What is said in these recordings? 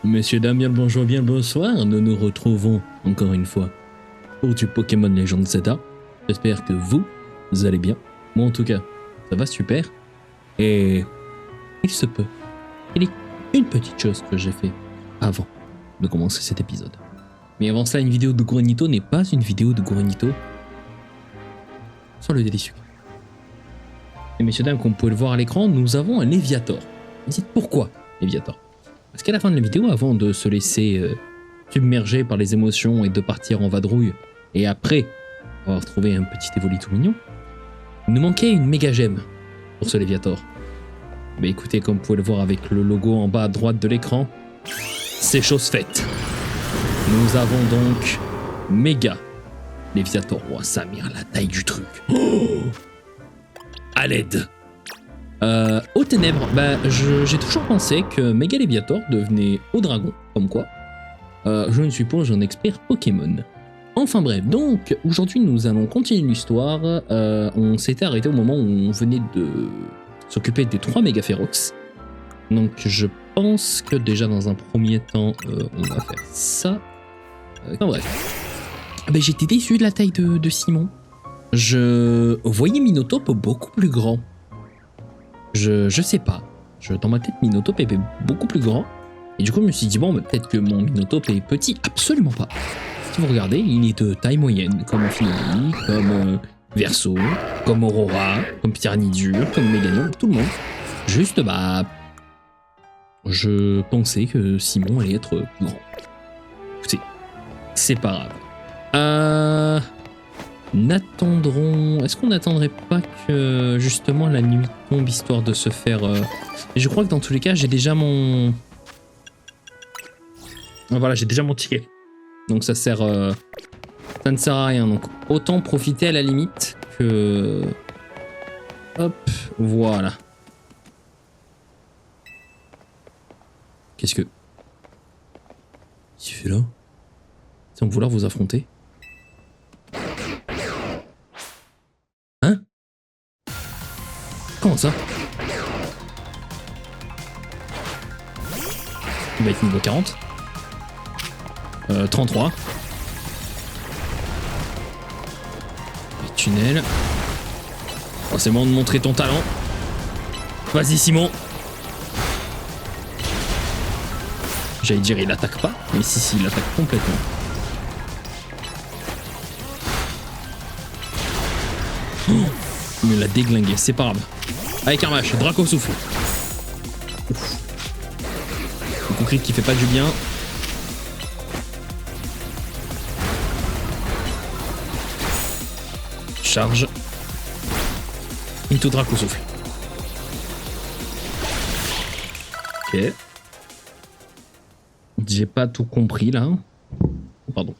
Messieurs, dames, bien le bonjour, bien le bonsoir. Nous nous retrouvons encore une fois pour du Pokémon Legend Zeta. J'espère que vous allez bien. Moi en tout cas, ça va super. Et il se peut. Il y a une petite chose que j'ai fait avant de commencer cet épisode. Mais avant cela, une vidéo de Goronito n'est pas une vidéo de Goronito sans le délicieux. Et messieurs, dames, comme vous pouvez le voir à l'écran, nous avons un Léviator. Vous dites pourquoi Léviator? Parce qu'à la fin de la vidéo, avant de se laisser submerger par les émotions et de partir en vadrouille, et après avoir trouvé un petit évoli tout mignon, il nous manquait une méga gemme pour ce Léviator. Mais écoutez, comme vous pouvez le voir avec le logo en bas à droite de l'écran, c'est chose faite. Nous avons donc méga Léviator. Oh, Samir, la taille du truc. Oh, à l'aide. Aux ténèbres, j'ai toujours pensé que Méga Léviator devenait au dragon, comme quoi. Je ne suis pas un expert Pokémon. Enfin bref, donc aujourd'hui nous allons continuer l'histoire. On s'était arrêté au moment où on venait de s'occuper des 3 Méga Ferox. Donc je pense que déjà dans un premier temps, on va faire ça. Enfin bref. J'étais déçu de la taille de Simon. Je voyais Minotaur beaucoup plus grand. Je sais pas. Dans ma tête, Minotaur était beaucoup plus grand. Et du coup, je me suis dit, bon, peut-être que mon Minotaur est petit. Absolument pas. Si vous regardez, il est de taille moyenne, comme Ophilie, comme Verso, comme Aurora, comme Tyranidur, comme Meganium, tout le monde. Juste, je pensais que Simon allait être plus grand. Écoutez, c'est pas grave. Est-ce qu'on n'attendrait pas que justement la nuit tombe histoire de se faire... Je crois que dans tous les cas j'ai déjà mon... Voilà, j'ai déjà mon ticket. Donc ça sert... Ça ne sert à rien. Donc autant profiter à la limite que... Hop, voilà. Qu'est-ce que... Qu'est-ce qu'il fait là? Sans vouloir vous affronter? Comment ça? Il va être niveau 40. 33. Les tunnels. Oh, c'est bon de montrer ton talent. Vas-y Simon. J'allais dire il attaque pas, mais si, il attaque complètement. Oh, il me l'a déglingué, c'est pas grave. Avec un match, Draco souffle. Ouf. Le concrete qui fait pas du bien. Charge. Into Draco souffle. Ok. J'ai pas tout compris là. Oh, pardon.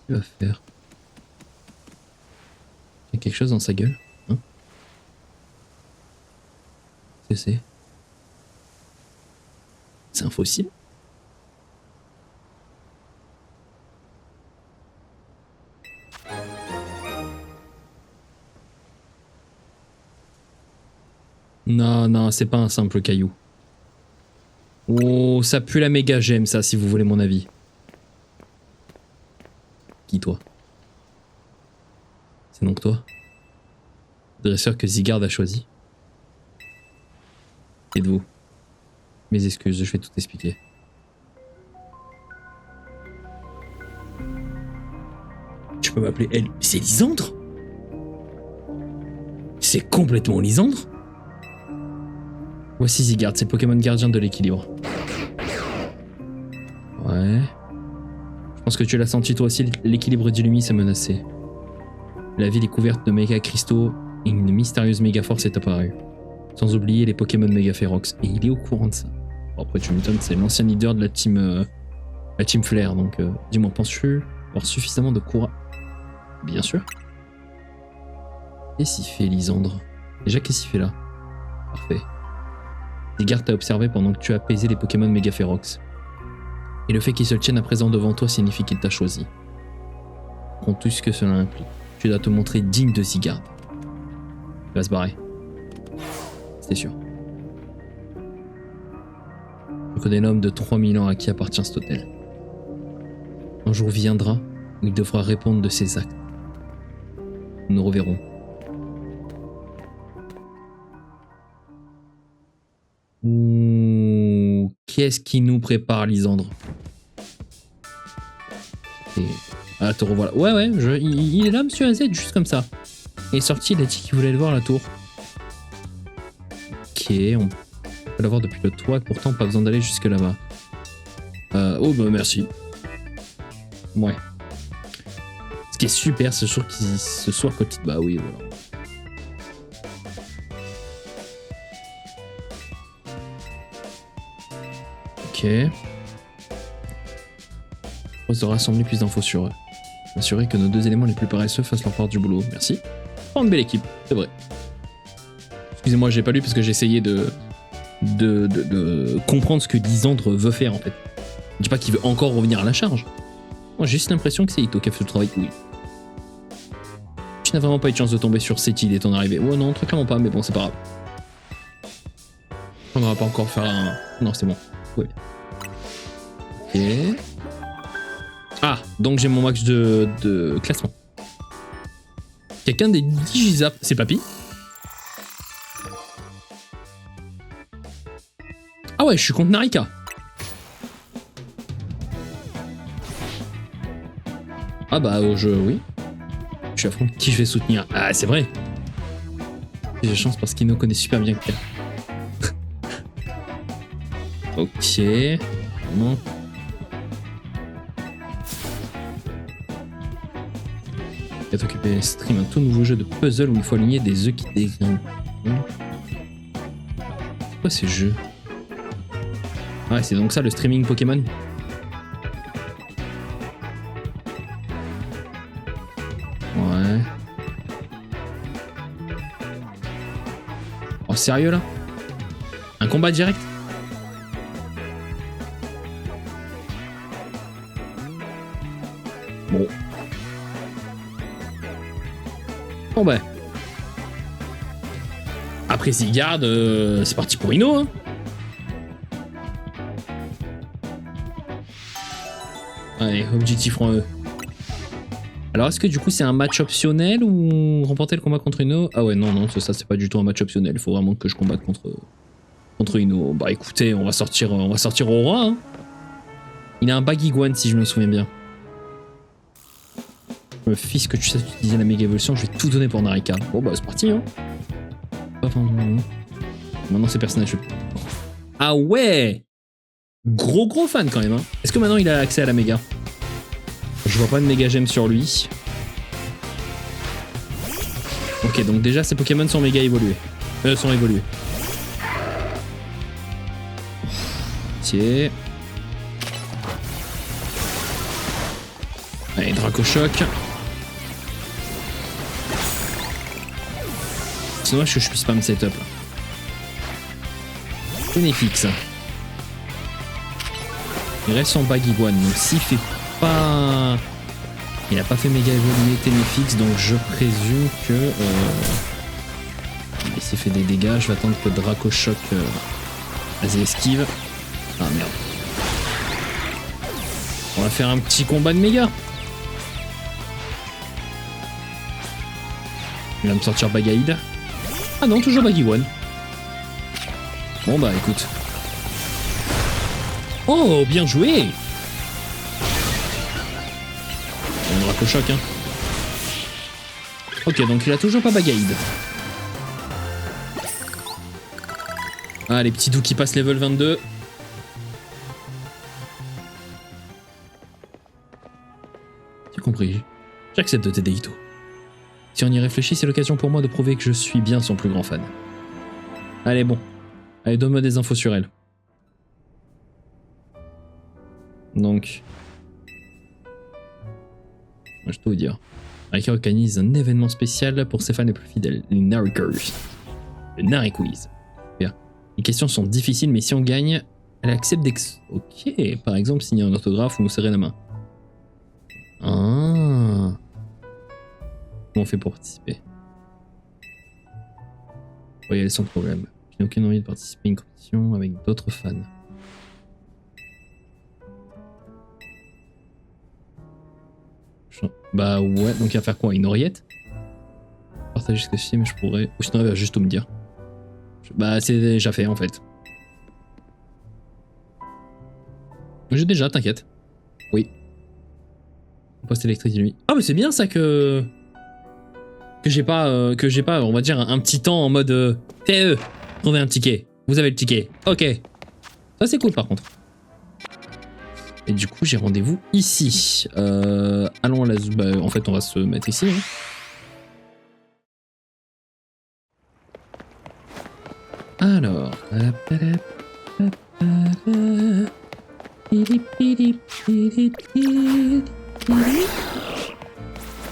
Qu'est-ce qu'il va faire? Il y a quelque chose dans sa gueule. C'est un fossile? Non, c'est pas un simple caillou. Oh, ça pue la méga gemme ça, si vous voulez mon avis. Qui toi? C'est donc toi? Dresseur que Zygarde a choisi. Et de vous. Mes excuses, je vais tout expliquer. Tu peux m'appeler elle. C'est Lysandre? C'est complètement Lysandre? Voici Zygarde, c'est le Pokémon gardien de l'équilibre. Ouais. Je pense que tu l'as senti toi aussi, l'équilibre d'Illumi s'est menacé. La ville est couverte de méga cristaux et une mystérieuse méga force est apparue. Sans oublier les Pokémon Méga Ferox. Et il est au courant de ça. Bon, après, tu m'étonnes, c'est l'ancien leader de la team Flair. Donc, dis-moi, penses-tu avoir suffisamment de courage? Bien sûr. Qu'est-ce qu'il fait, Lysandre? Déjà, qu'est-ce qu'il fait là? Parfait. Zygarde t'a observé pendant que tu as apaisé les Pokémon Méga Ferox. Et le fait qu'il se tienne à présent devant toi signifie qu'il t'a choisi. Prends tout ce que cela implique. Tu dois te montrer digne de Zygarde. Il va se barrer. C'est sûr. Je connais l'homme de 3000 ans à qui appartient cet hôtel. Un jour viendra où il devra répondre de ses actes. Nous nous reverrons. Ouh, qu'est-ce qui nous prépare, Lisandre? Et... Ah, te revoilà. Ouais, il est là, monsieur AZ, juste comme ça. Il est sorti, il a dit qu'il voulait aller voir la tour. Ok, on peut la voir depuis le toit, pourtant pas besoin d'aller jusque là-bas. Oh bah merci. Ouais. Ce qui est super, c'est sûr qu'il ce soir quand il... Bah oui, voilà. Ok. On se rassembler plus d'infos sur eux. Assurer que nos deux éléments les plus paresseux fassent leur part du boulot. Merci. Oh, une belle équipe, c'est vrai. Excusez-moi, j'ai pas lu parce que j'essayais de comprendre ce que Lisandre veut faire en fait. Je dis pas qu'il veut encore revenir à la charge. Moi, j'ai juste l'impression que c'est Ito qui a fait le travail. Oui. Tu n'as vraiment pas eu de chance de tomber sur cette île dès ton arrivée. Oh non, très clairement pas, mais bon, c'est pas grave. On n'aura pas encore faire un... Non, c'est bon. Oui. Ok. Ah, donc j'ai mon max de classement. Quelqu'un des Digizap, c'est Papy? Ah ouais, je suis contre Narika. Ah bah, oui. Je suis à fond. Qui je vais soutenir? Ah, c'est vrai. J'ai chance parce qu'il nous connaît super bien. Ok. Bon. Est occupé stream un tout nouveau jeu de puzzle où il faut aligner des œufs qui dégringolent. C'est quoi ces jeux? Ah, c'est donc ça le streaming Pokémon? Ouais. Oh, sérieux là? Un combat direct? Bon. Bon bah. Après s'il garde, c'est parti pour Ino, hein. Allez, objectif rang E. Alors est-ce que du coup c'est un match optionnel ou remporter le combat contre Ino? Ah ouais, non, ça c'est pas du tout un match optionnel. Il faut vraiment que je combatte contre Ino. Bah écoutez, on va sortir Aura, hein. Il a un Bagiguan si je me souviens bien. Fils, que tu sais utiliser la méga évolution, je vais tout donner pour Narika. Bon bah c'est parti, hein. Maintenant ces personnages. Ah ouais, gros fan quand même, hein. Est-ce que maintenant il a accès à la méga? Je vois pas de méga gemme sur lui. Ok, donc déjà ces Pokémon sont méga évolués. Sont évolués. Tiens. Allez, Dracochoc. C'est dommage que je puisse pas me setup là. Ténéfix. Il reste son Bagiguan, donc s'il fait pas... Il a pas fait méga évoluer Ténéfix, donc je présume que... s'il fait des dégâts, je vais attendre que Dracochoc vas-y esquive. Ah merde. On va faire un petit combat de méga. Il va me sortir Bagaïd. Ah non, toujours Bagiguan. Bon bah écoute. Oh, bien joué. On Dracochoc, hein. Ok, donc il a toujours pas Bagaïd. Ah, les petits doux qui passent level 22. J'ai compris. J'accepte de t'aider, Ito. Si on y réfléchit, c'est l'occasion pour moi de prouver que je suis bien son plus grand fan. Allez, bon. Allez, donne-moi des infos sur elle. Donc... je vais tout vous dire. Narika organise un événement spécial pour ses fans les plus fidèles, les Narikers. Le Nariquiz. Bien. Les questions sont difficiles, mais si on gagne, elle accepte d'ex... Ok, par exemple, signer un autographe ou nous serrer la main. Ah... Comment on fait pour participer? Oui, sans problème. Je n'ai aucune envie de participer à une compétition avec d'autres fans. Bah ouais, donc il va faire quoi? Une oreillette? Partager ce que c'est, mais je pourrais... Ou sinon, il va juste tout me dire. Bah, c'est déjà fait, en fait. J'ai déjà, t'inquiète. Oui. Poste électrique de nuit. Ah, mais c'est bien ça que j'ai pas, on va dire, un petit temps en mode... TE, trouvez un ticket. Vous avez le ticket. Ok. Ça, c'est cool, par contre. Et du coup, j'ai rendez-vous ici. Allons à la... Bah, en fait, on va se mettre ici. Hein. Alors...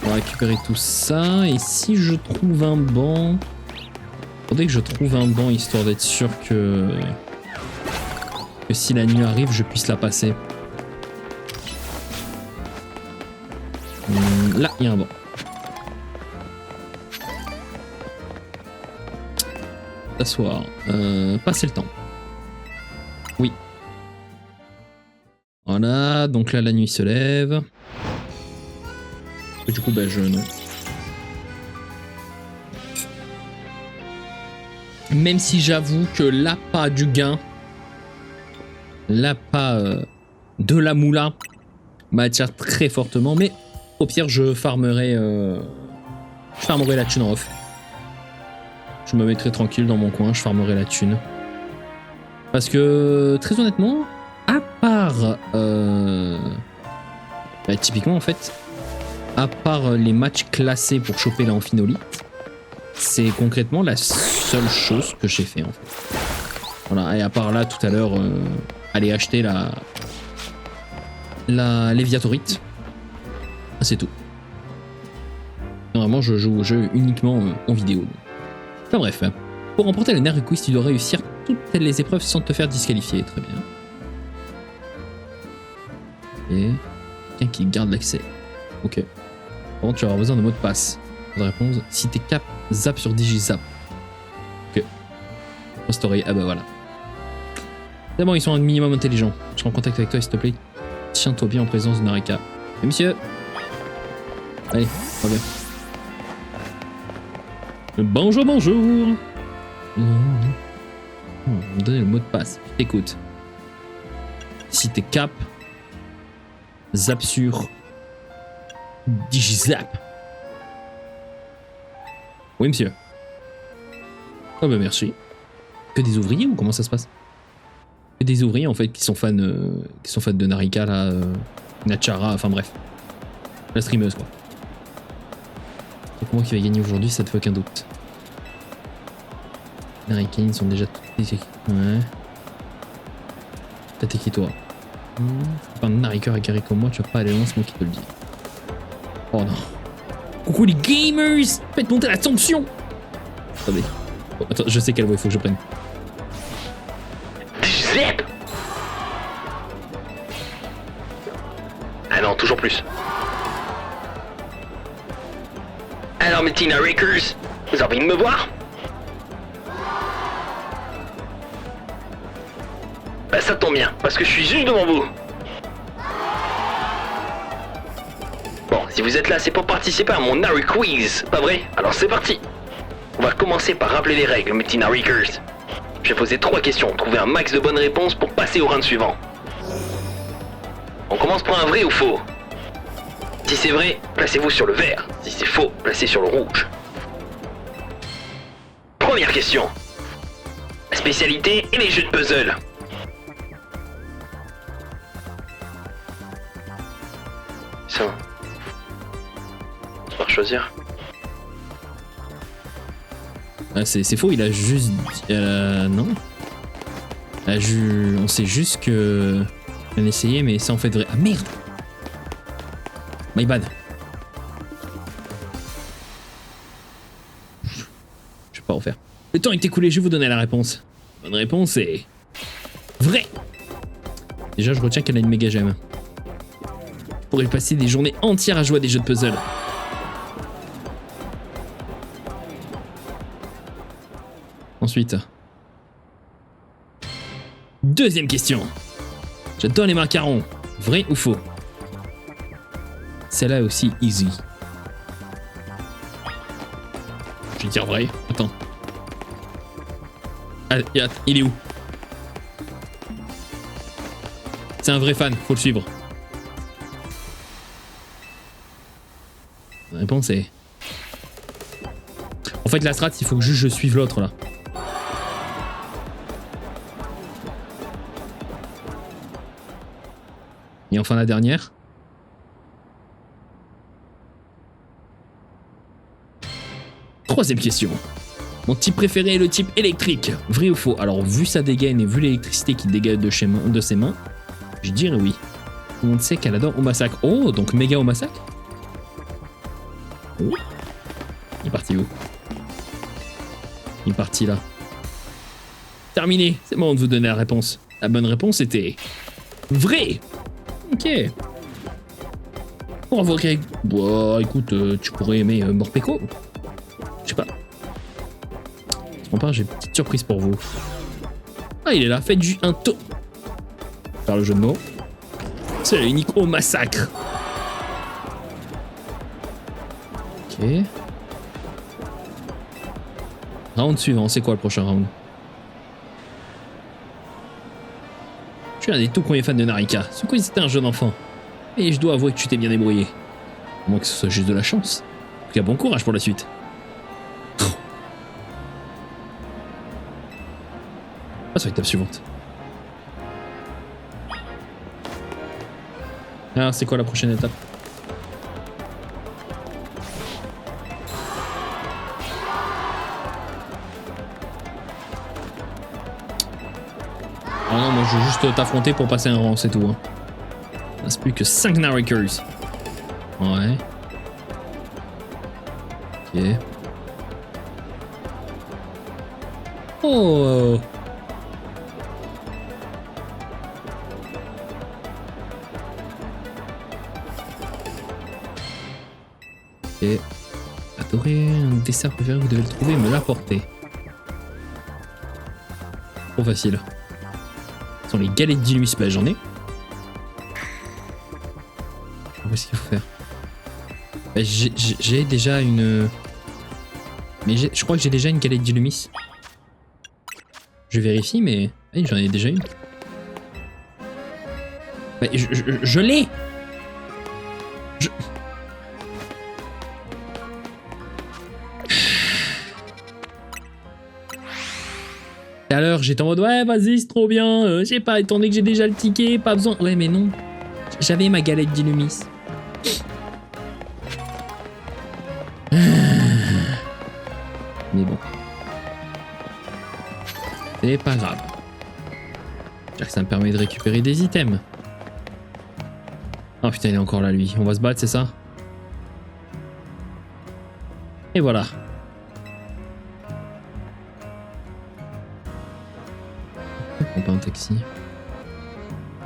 On va récupérer tout ça. Et si je trouve un banc... Faudrait que je trouve un banc, histoire d'être sûr que si la nuit arrive, je puisse la passer. Là, il y a un banc. S'asseoir. Passer le temps. Oui. Voilà, donc là, la nuit se lève. Et du coup, bah, non. Même si j'avoue que l'appât du gain, l'appât de la moula m'attire très fortement, mais au pire, je farmerai la thune en off. Je me mettrai tranquille dans mon coin, je farmerai la thune. Parce que, très honnêtement, à part... bah, typiquement, en fait, à part les matchs classés pour choper l'Amphinolite, c'est concrètement la seule chose que j'ai fait, en fait. Voilà, et à part là, tout à l'heure, aller acheter la Léviatorite. C'est tout. Normalement, je joue au jeu uniquement en vidéo. Enfin bref, pour remporter le Nariquist, tu dois réussir toutes les épreuves sans te faire disqualifier. Très bien. Et quelqu'un qui garde l'accès. Ok. Par contre, tu vas avoir besoin de mot de passe. La réponse, si t'es cap, zap sur Digizap. Ok. Story, ah bah voilà. C'est bon, ils sont un minimum intelligents. Je suis en contact avec toi, s'il te plaît. Tiens-toi bien en présence de Narika. Et monsieur. Allez, reviens. Bonjour, bonjour. On me donner le mot de passe. Écoute. Si t'es cap, zap sur Digizap. Oui, monsieur. Oh bah merci. Que des ouvriers ou comment ça se passe? Que des ouvriers en fait qui sont fans de Narika là, Nachara, enfin bref. La streameuse quoi. Donc moi qui va gagner aujourd'hui, ça te fait aucun doute. Narika, ils sont déjà toutes les équipes. Ouais. T'as qui toi? Enfin, Narika et Gary comme moi, tu vas pas aller loin, c'est moi qui te le dis. Oh non. Coucou les gamers! Faites monter la tension! Attendez. Oh, attends, je sais quelle voie il faut que je prenne. Zip! Ah non, toujours plus. Alors mes Tina Rakers, vous avez envie de me voir? Bah ça tombe bien, parce que je suis juste devant vous. Bon, si vous êtes là, c'est pour participer à mon Nari Quiz, pas vrai? Alors c'est parti. On va commencer par rappeler les règles, mes Tina Rakers. Je vais poser 3 questions, trouver un max de bonnes réponses pour passer au round suivant. On commence par un vrai ou faux. Si c'est vrai, placez-vous sur le vert. Si c'est faux, placez sur le rouge. Première question. La spécialité et les jeux de puzzle. Ça. On va choisir. Ah, c'est faux, il a juste... non. On sait juste que... On a essayé, mais c'est en fait vrai. Ah merde! My bad. Je vais pas refaire. Le temps est écoulé, je vais vous donner la réponse. Bonne réponse est... vrai! Déjà, je retiens qu'elle a une méga gemme. Je pourrais passer des journées entières à jouer à des jeux de puzzle. Ensuite. Deuxième question. J'adore les macarons. Vrai ou faux? Celle-là est aussi easy. Je vais dire vrai. Attends. Ah, il est où? C'est un vrai fan, faut le suivre. La réponse est... En fait, la strat, il faut que juste je suive l'autre, là. Et enfin, la dernière. Troisième question. Mon type préféré est le type électrique. Vrai ou faux? Alors, vu sa dégaine et vu l'électricité qui dégage de ses mains, je dirais oui. Tout le monde sait qu'elle adore au massacre. Oh, donc méga au massacre? Oh. Il est parti où? Il est parti là. Terminé. C'est bon de vous donner la réponse. La bonne réponse était... vrai. Ok. Pour avoir... Bah, écoute, tu pourrais aimer Morpeko. Je sais pas. J'ai une petite surprise pour vous. Ah, il est là. Faites un tour. Faire le jeu de mots. C'est l'unique au massacre. Ok. Round suivant. C'est quoi le prochain round? Je suis un des tout premiers fans de Narika. Ce coup, c'était un jeune enfant. Et je dois avouer que tu t'es bien débrouillé. À moins que ce soit juste de la chance. En tout cas, bon courage pour la suite. Passe à l'étape suivante. Ah, c'est quoi la prochaine étape? Ah non, moi je veux juste t'affronter pour passer un rang, c'est tout. Hein. Il reste plus que 5 Narikers. Ouais. Ok. Oh. Et adorez un dessert préféré, vous devez le trouver et me l'apporter. Trop facile. Ce sont les galettes d'Illumis. Bah, j'en ai. Qu'est-ce qu'il faut faire? Bah, j'ai déjà une... Mais je crois que j'ai déjà une galette d'Illumis. Je vérifie, mais... Hey, j'en ai déjà une. Bah, je l'ai. À l'heure, j'étais en mode ouais, vas-y, c'est trop bien. Je sais pas, étant donné que j'ai déjà le ticket, pas besoin. Ouais, mais non. J'avais ma galette d'Illumis. Mais bon. C'est pas grave. C'est-à-dire que ça me permet de récupérer des items. Oh putain, il est encore là, lui. On va se battre, c'est ça? Et voilà. On prend pas un taxi.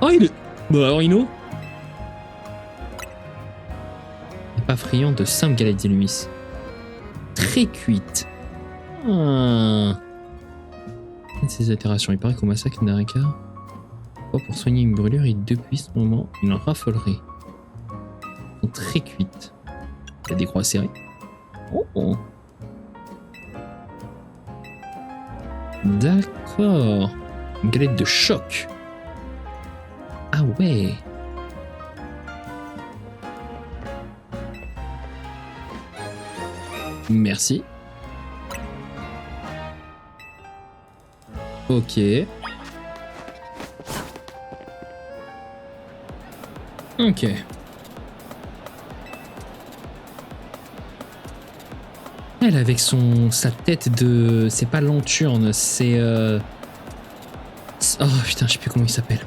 Oh, il est... Bah alors, Ino. Il n'est pas friand de simples galettes d'Illumis. Très cuites. Ces altérations. Il paraît qu'au massacre Narika, pour soigner une brûlure, et depuis ce moment, il en raffolerait. Elles sont très cuites. Il y a des croix serrées. Oh. D'accord. Une galette de choc. Ah ouais. Merci. Ok. Ok. Elle avec sa tête de... C'est pas Lanturne, c'est... Oh putain, je sais plus comment il s'appelle.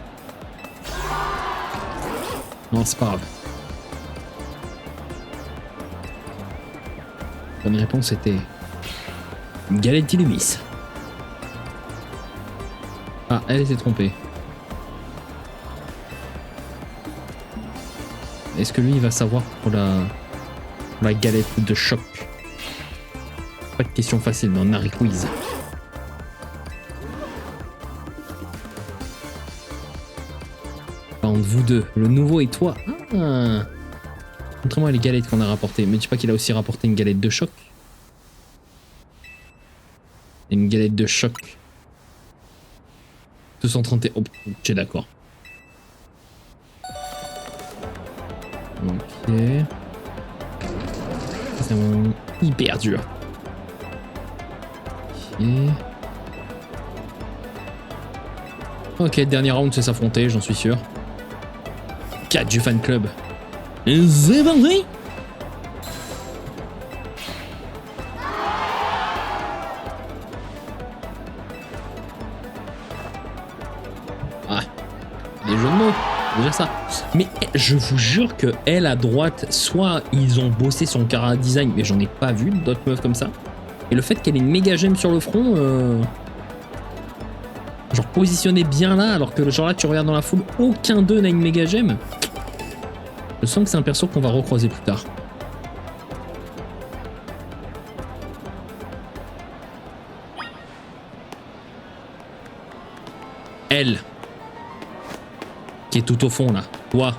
Non, c'est pas grave. La bonne réponse était... une galette d'Illumis. Ah, elle s'est trompée. Est-ce que lui, il va savoir pour la galette de choc? Pas de question facile dans Nari Quiz. Entre vous deux, le nouveau et toi. Ah. Montrez-moi les galettes qu'on a rapportées. Mais dis pas qu'il a aussi rapporté une galette de choc. Une galette de choc. 231. Oh, ok, d'accord. Ok. C'est vraiment hyper dur. Ok. Ok, dernier round, c'est s'affronter, j'en suis sûr. 4 du fan club. C'est parti! Ah, des jeux de mots, déjà ça. Mais je vous jure que elle à droite, soit ils ont bossé son cara design, mais j'en ai pas vu d'autres meufs comme ça. Et le fait qu'elle ait une méga gemme sur le front, genre positionnée bien là, alors que genre là tu regardes dans la foule, aucun d'eux n'a une méga gemme. Je sens que c'est un perso qu'on va recroiser plus tard. Elle. Qui est tout au fond là. Toi.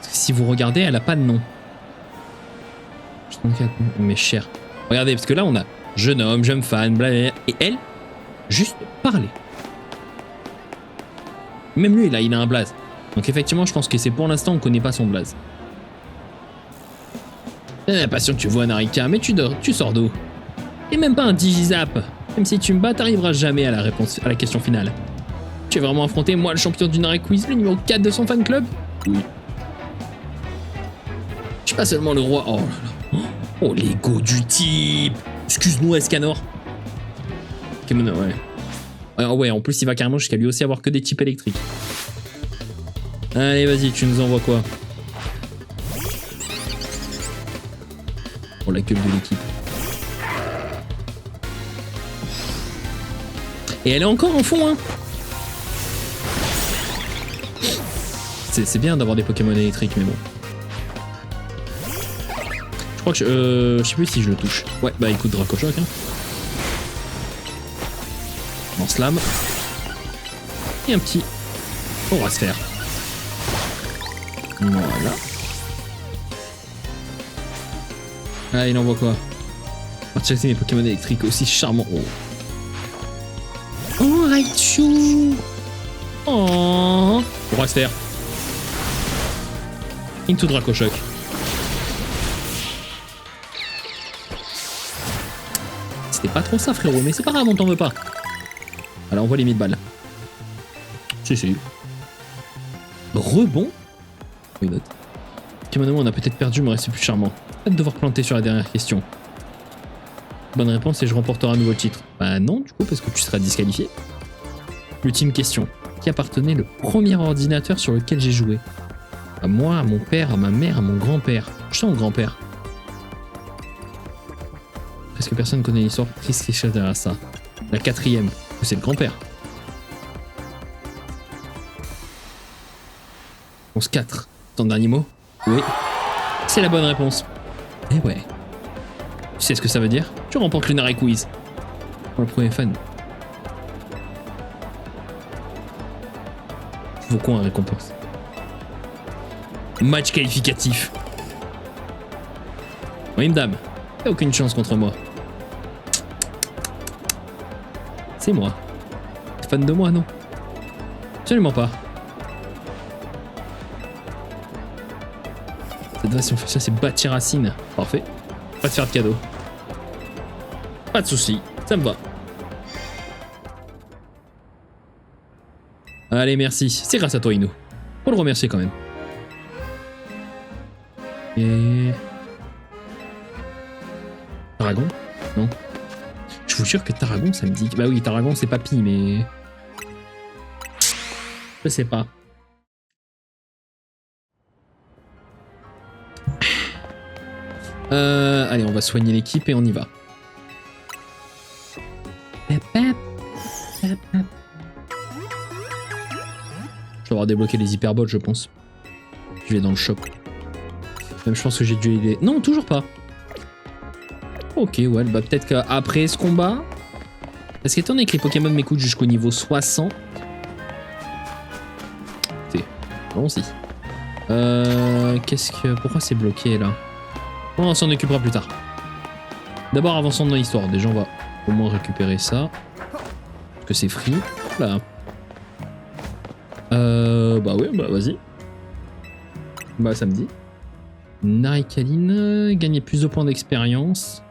Si vous regardez, elle a pas de nom. Mais cher. Regardez, parce que là on a jeune homme, jeune fan, blablabla. Et elle, juste parler. Même lui là, il a un blaze. Donc effectivement, je pense que c'est pour l'instant, on connaît pas son blaze. J'ai l'impression que tu vois Narika, mais tu dors, tu sors d'où? Et même pas un digizap. Même si tu me bats, t'arriveras jamais à la réponse, à la question finale. Tu es vraiment affronté, moi, le champion du Nari Quiz, le numéro 4 de son fan club? Oui. Je suis pas seulement le roi. Oh là là. Oh, l'ego du type. Excuse-nous, Escanor. Ok, maintenant, ouais. Ah ouais, en plus, il va carrément jusqu'à lui aussi avoir que des types électriques. Allez, vas-y, tu nous envoies quoi? Pour la queue de l'équipe. Et elle est encore en fond, hein. C'est bien d'avoir des Pokémon électriques, mais bon. Je crois que je sais plus si je le touche. Ouais, bah écoute, Dracochoc, hein. En slam. Et un petit... On va se faire. Voilà. Ah, il envoie quoi? Partir avec mes Pokémon électriques aussi charmants. Oh, oh Raichu. Oh. On va se faire. Into Dracochoc. C'était pas trop ça, frérot, mais c'est pas grave, on t'en veut pas. Alors, on voit les 1000 balles. Si. Rebond. Oui, note. Kimono, on a peut-être perdu, mais c'est plus charmant. Pas de devoir planter sur la dernière question. Bonne réponse et je remporterai un nouveau titre. Bah non, du coup, parce que tu seras disqualifié. Ultime question. Qui appartenait le premier ordinateur sur lequel j'ai joué? À moi, à mon père, à ma mère, à mon grand-père. Je sens mon grand-père. Presque personne connaît l'histoire triste qui cherche derrière ça. La 4ème, c'est le grand-père. 11-4. Ton dernier mot? Oui. C'est la bonne réponse. Eh ouais. Tu sais ce que ça veut dire? Tu remportes le Nari Quiz. Pour le premier fan. Vaut quoi en récompense? Match qualificatif. Oui, madame. T'as aucune chance contre moi. C'est moi. T'es fan de moi, non? Absolument pas. Cette fois, si on fait ça, c'est bâtir racine. Parfait. Pas te faire de cadeau. Pas de soucis. Ça me va. Allez, merci. C'est grâce à toi, Ino. Faut le remercier quand même. Et... Tarragon? Non. Je vous jure que Tarragon, ça me dit... Bah oui, Tarragon, c'est Papy, mais... Je sais pas. Allez, on va soigner l'équipe et on y va. Je dois avoir débloqué les hyperbots, je pense. Je vais dans le shop. Même je pense que j'ai dû aider. Non, toujours pas. Ok, ouais, bah peut-être qu'après ce combat... Parce qu'étant donné que les Pokémon m'écoutent jusqu'au niveau 60... Allons-y. Pourquoi c'est bloqué là? On s'en occupera plus tard. D'abord, avançons dans l'histoire. Déjà, on va au moins récupérer ça. Parce que c'est free. Là. Bah ouais, bah vas-y. Bah samedi. Narikaline, gagner plus de points d'expérience.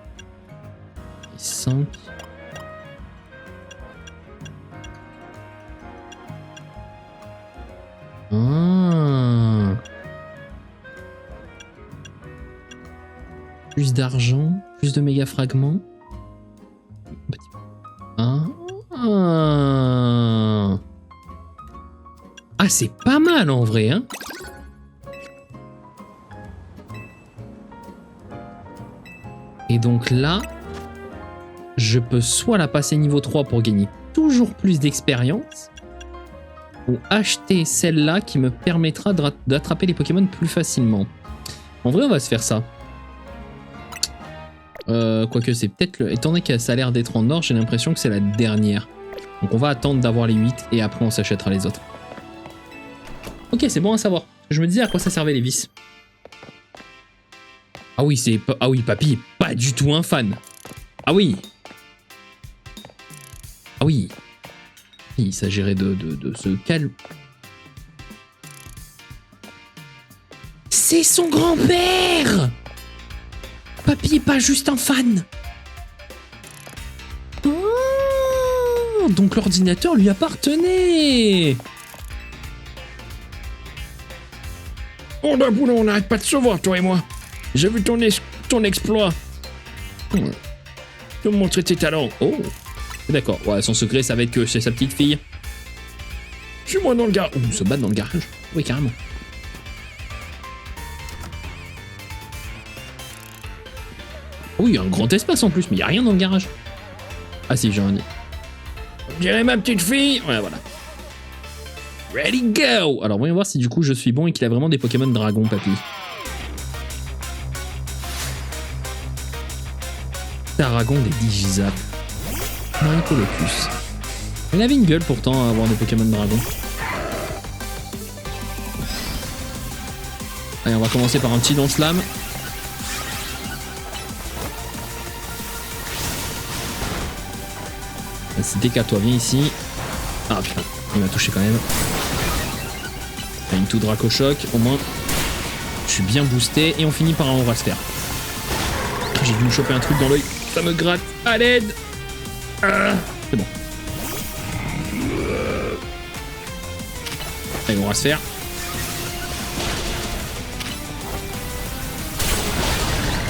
5. Ah. Plus d'argent, plus de méga fragments. Ah. Ah, c'est pas mal en vrai, hein. Et donc là, je peux soit la passer niveau 3 pour gagner toujours plus d'expérience, ou acheter celle-là qui me permettra d'attraper les Pokémon plus facilement. En vrai, on va se faire ça. Quoique c'est peut-être... Étant donné que ça a l'air d'être en or, j'ai l'impression que c'est la dernière. Donc on va attendre d'avoir les 8 et après on s'achètera les autres. Ok, c'est bon à savoir. Je me disais à quoi ça servait les vis. Ah oui, ah oui, papy, pas du tout un fan. Ah oui. Ah oui. Il s'agirait de se calmer. C'est son grand-père. Papy est pas juste un fan. Oh, donc l'ordinateur lui appartenait. Oh d'un boulot, on n'arrête pas de se voir, toi et moi. J'ai vu ton exploit. Te montrer tes talents. Oh, d'accord. Ouais, son secret, ça va être que c'est sa petite fille. Suis-moi dans le garage. Ouh, se battre dans le garage. Oui, carrément. Oui, il y a un grand espace en plus, mais il n'y a rien dans le garage. Ah si, j'ai un nid. Je dirais ma petite fille. Ouais, voilà. Ready, go! Alors, voyons voir si du coup je suis bon et qu'il a vraiment des Pokémon dragon, papy. Taragon des Digizap. Maripolocus. Il avait une gueule pourtant à avoir des Pokémon dragon. Allez, on va commencer par un petit Slam. C'était qu'à toi, viens ici. Ah putain, il m'a touché quand même. Une tout Draco Choc, au moins. Je suis bien boosté et on finit par un Aurasphère. J'ai dû me choper un truc dans l'œil. Ça me gratte. À l'aide. Ah, c'est bon. Allez, Aurasphère.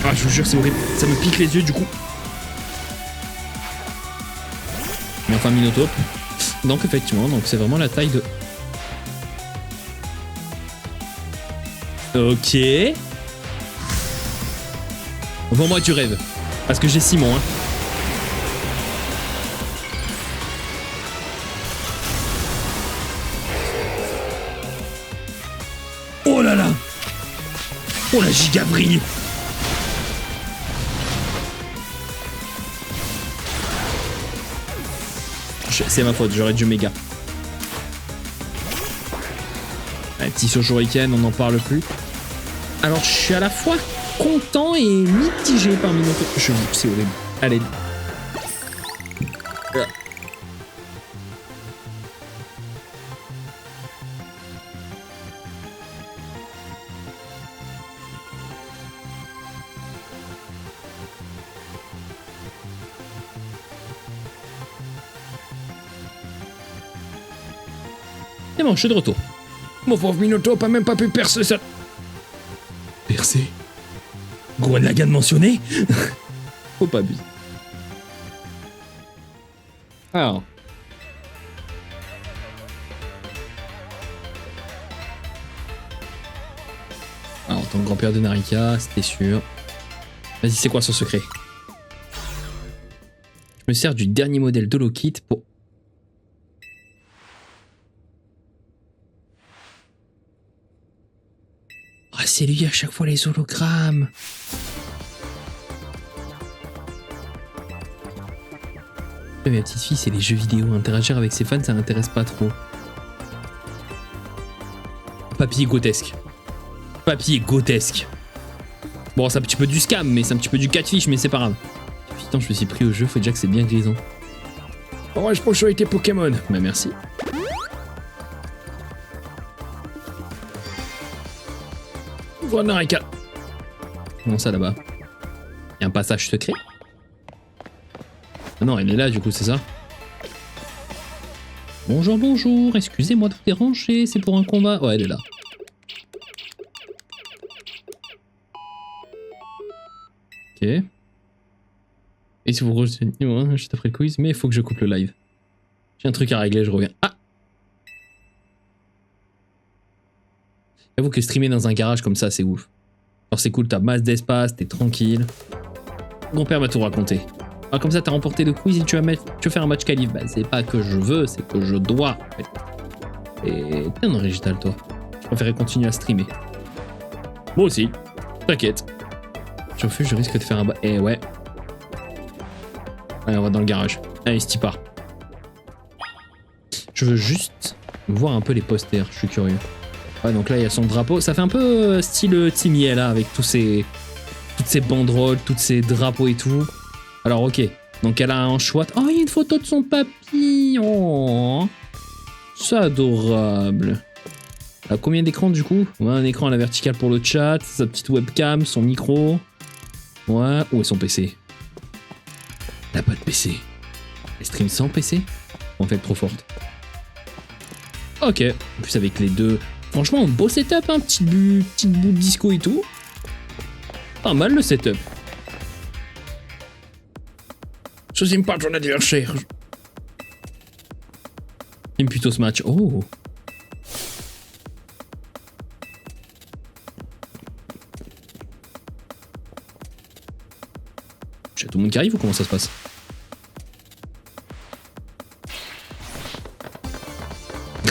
Ah, je vous jure, c'est horrible. Ça me pique les yeux du coup. Mais enfin, Minotaur. Donc, effectivement, donc c'est vraiment la taille de. Ok. Bon, moi, tu rêves. Parce que j'ai Simon, hein. Oh là là. Oh la giga brille. C'est ma faute, j'aurais dû méga. Un petit saut shuriken, on n'en parle plus. Alors, je suis à la fois content et mitigé parmi nos... C'est horrible. Allez. C'est bon, je suis de retour. Mon pauvre Minotaur n'a même pas pu percer ça. Percer Gohan Lagann mentionné. Faut pas abuser. Alors. Alors, en tant que grand-père de Narika, c'était sûr. Vas-y, c'est quoi son secret? Je me sers du dernier modèle d'Holokit pour... Ah, c'est lui à chaque fois les hologrammes. Mais ma petite fille, c'est les jeux vidéo. Interagir avec ses fans, ça l'intéresse pas trop. Papy grotesque. papier grotesque. Bon, c'est un petit peu du scam, mais c'est un petit peu du catfish, mais c'est pas grave. Putain, je me suis pris au jeu, faut déjà que c'est bien grisant. Orange Potion avec tes Pokémon. Bah merci. Ouvre Narika. Comment ça là-bas? Y'a un passage secret? Ah non, elle est là du coup, c'est ça? Bonjour, bonjour, excusez-moi de vous déranger, c'est pour un combat. Ouais, elle est là. Ok. Et si vous rejoignez, ouais, juste après le quiz, mais il faut que je coupe le live. J'ai un truc à régler, je reviens. Ah! J'avoue que streamer dans un garage comme ça, c'est ouf. Alors c'est cool, t'as masse d'espace, t'es tranquille. Mon père m'a tout raconté. Alors comme ça, t'as remporté le quiz et tu vas faire un match qualif. Bah c'est pas que je veux, c'est que je dois. En fait. Et t'es un original, toi. Je préférais continuer à streamer. Moi aussi. T'inquiète. Je refuse, je risque de faire un bas. Eh ouais. Allez, on va dans le garage. Allez, c'est part. Je veux juste voir un peu les posters, je suis curieux. Ouais, donc là, il y a son drapeau. Ça fait un peu style Timier, là, avec toutes ces banderoles, tous ces drapeaux et tout. Alors, ok. Donc, elle a un chouette. Oh, il y a une photo de son papillon. C'est adorable. Elle a combien d'écrans, du coup? Ouais, un écran à la verticale pour le chat, sa petite webcam, son micro. Ouais. Où est son PC? Elle a pas de PC. Elle stream sans PC? En fait, trop forte. Ok. En plus, avec les deux... Franchement, beau setup, hein, petite bout de disco et tout. Pas mal le setup. Choisis pas ton adversaire. J'aime plutôt ce match. Oh. J'ai tout le monde qui arrive ou comment ça se passe?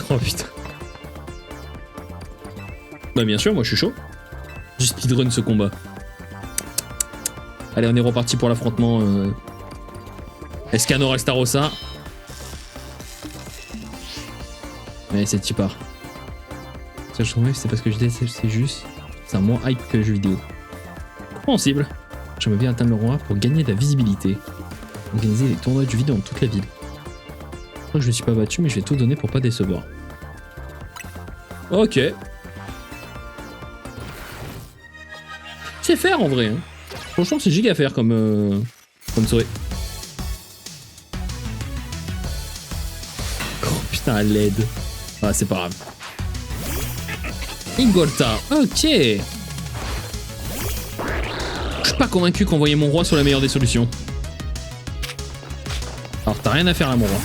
Oh putain. Bah bien sûr, moi je suis chaud. Je speedrun ce combat. Allez, on est reparti pour l'affrontement. Escanor Starossa. Allez, c'est y part. Ça, je trouvais, c'est parce que je dis, c'est juste. C'est un moins hype que le jeu vidéo. Compréhensible. J'aimerais bien atteindre le roi pour gagner de la visibilité. Organiser des tournois de jeux vidéo dans toute la ville. Je crois que je me suis pas battu, mais je vais tout donner pour pas décevoir. Ok. C'est faire en vrai. Hein. Franchement, c'est giga faire comme souhait. Oh putain, à l'aide. Ah, c'est pas grave. Ingolta, ok. Je suis pas convaincu qu'envoyer mon roi soit la meilleure des solutions. Alors, t'as rien à faire à mon roi.